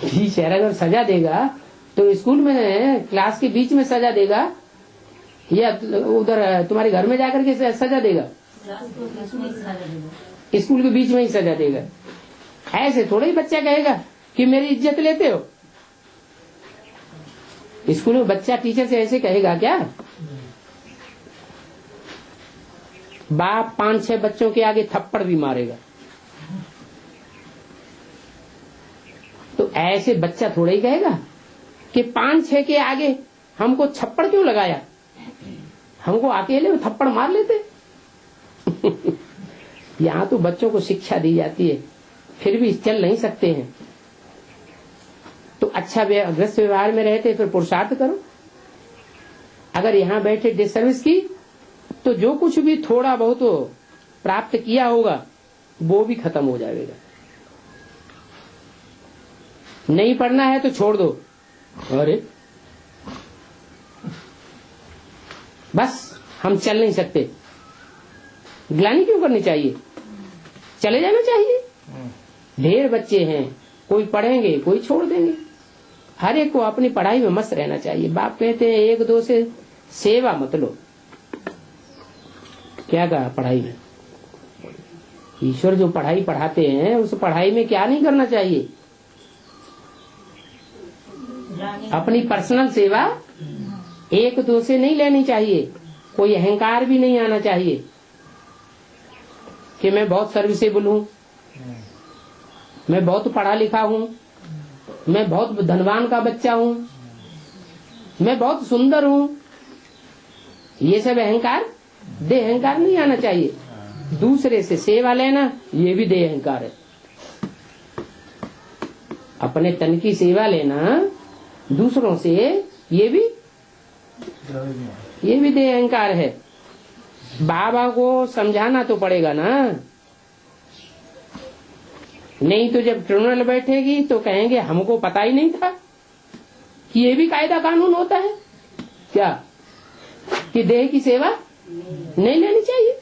टीचर अगर सजा देगा तो स्कूल में क्लास के बीच में सजा देगा या उधर तुम्हारे घर में जाकर के सजा देगा? स्कूल के बीच में ही सजा देगा। ऐसे थोड़ा ही बच्चा कहेगा कि मेरी इज्जत लेते हो। स्कूल में बच्चा टीचर से ऐसे कहेगा क्या? बाप 5-6 बच्चों के आगे थप्पड़ भी मारेगा। तो ऐसे बच्चा थोड़ा ही कहेगा कि 5-6 के आगे हमको थप्पड़ क्यों लगाया, हमको अकेले में थप्पड़ मार लेते। यहाँ तो बच्चों को शिक्षा दी जाती है, फिर भी चल नहीं सकते हैं। तो अच्छा ग्रस्त व्यवहार में रहते फिर पुरुषार्थ करो। अगर यहाँ बैठे डिसर्विस की तो जो कुछ भी थोड़ा बहुत प्राप्त किया होगा वो भी खत्म हो जाएगा। नहीं पढ़ना है तो छोड़ दो, अरे बस हम चल नहीं सकते, ग्लानि क्यों करनी चाहिए? चले जाना चाहिए। ढेर बच्चे हैं, कोई पढ़ेंगे कोई छोड़ देंगे। हर एक को अपनी पढ़ाई में मस्त रहना चाहिए। बाप कहते हैं 1-2 से सेवा मत लो। क्या कहा पढ़ाई में? ईश्वर जो पढ़ाई पढ़ाते हैं उस पढ़ाई में क्या नहीं करना चाहिए? अपनी पर्सनल सेवा 1-2 से नहीं लेनी चाहिए। कोई अहंकार भी नहीं आना चाहिए कि मैं बहुत सर्विसेबल हूँ, मैं बहुत पढ़ा लिखा हूँ, मैं बहुत धनवान का बच्चा हूँ, मैं बहुत सुंदर हूँ। ये सब अहंकार, देह अहंकार नहीं आना चाहिए। दूसरे से सेवा लेना ये भी देह अहंकार है। अपने तन की सेवा लेना दूसरों से ये भी देह अहंकार है। बाबा को समझाना तो पड़ेगा ना, नहीं तो जब ट्रिब्यूनल बैठेगी तो कहेंगे हमको पता ही नहीं था कि ये भी कायदा कानून होता है क्या, कि देह की सेवा नहीं लेनी चाहिए।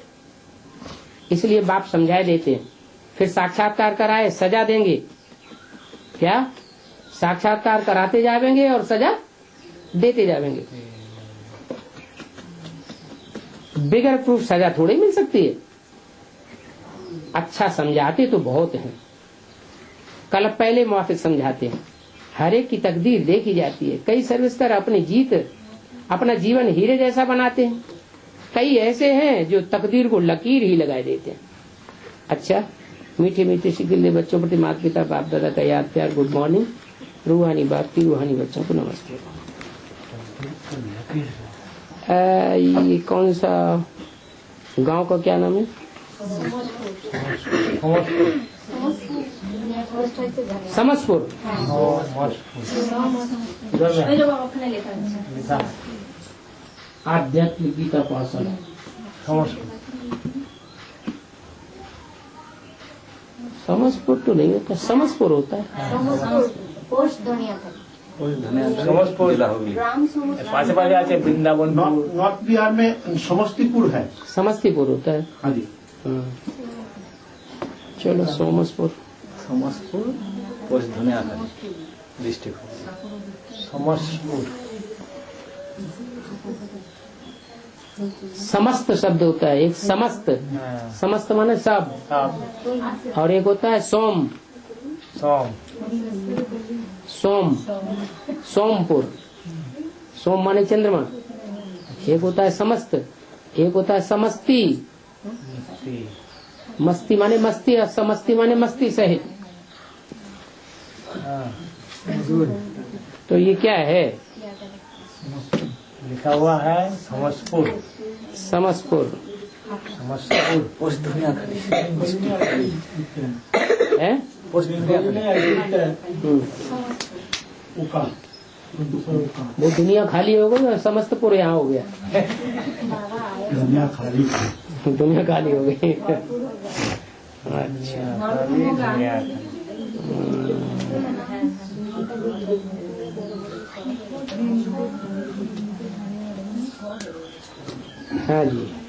इसलिए बाप समझाए देते हैं। फिर साक्षात्कार कराए सजा देंगे क्या? साक्षात्कार कराते जाएंगे और सजा देते जाएंगे। बिगर प्रूफ सजा थोड़ी मिल सकती है। अच्छा समझाते तो बहुत हैं, कल पहले मुआफिक समझाते हैं। हर एक की तकदीर देखी जाती है। कई सर्विसकर अपनी जीत अपना जीवन हीरे जैसा बनाते हैं, कई ऐसे हैं जो तकदीर को लकीर ही लगाए देते हैं। अच्छा, मीठे मीठे शिकिले बच्चों प्रति माता पिता बाप दादा का याद प्यार, गुड मॉर्निंग। रूहानी बाप की रूहानी बच्चों को नमस्ते। ये कौन सा गांव का क्या नाम है? समसपुर। आध्यात्मिक गीता पाठशाला समसपुर तो नहीं होता, समसपुर होता है। वृंदावन नॉर्थ बिहार में समस्तीपुर है। समस्तीपुर होता है। हाँ जी। चलो सोमसपुर समस्तपुर पोस्ट धुनियाखाली डिस्ट्रिक्ट हो गया। समस्तपुर समस्त शब्द होता है, एक समस्त, समस्त माने सब, और एक होता है सोम, सोम सोम, सोमपुर, सोम माने चंद्रमा। एक होता है समस्त, एक होता है समस्ती, मस्ती माने मस्ती, और समस्ती माने मस्ती सहित। तो ये क्या है? लिखा हुआ है समस्तपुर, समस्तपुर समस्तपुर पोस्ट धुनियाखाली है। पोस्ट धुनियाखाली वो दुनिया खाली हो गई और समस्तपुर यहाँ हो गया। दुनिया खाली दुनिया खाली हो गई। अच्छा, धुनियाखाली। हाँ जी।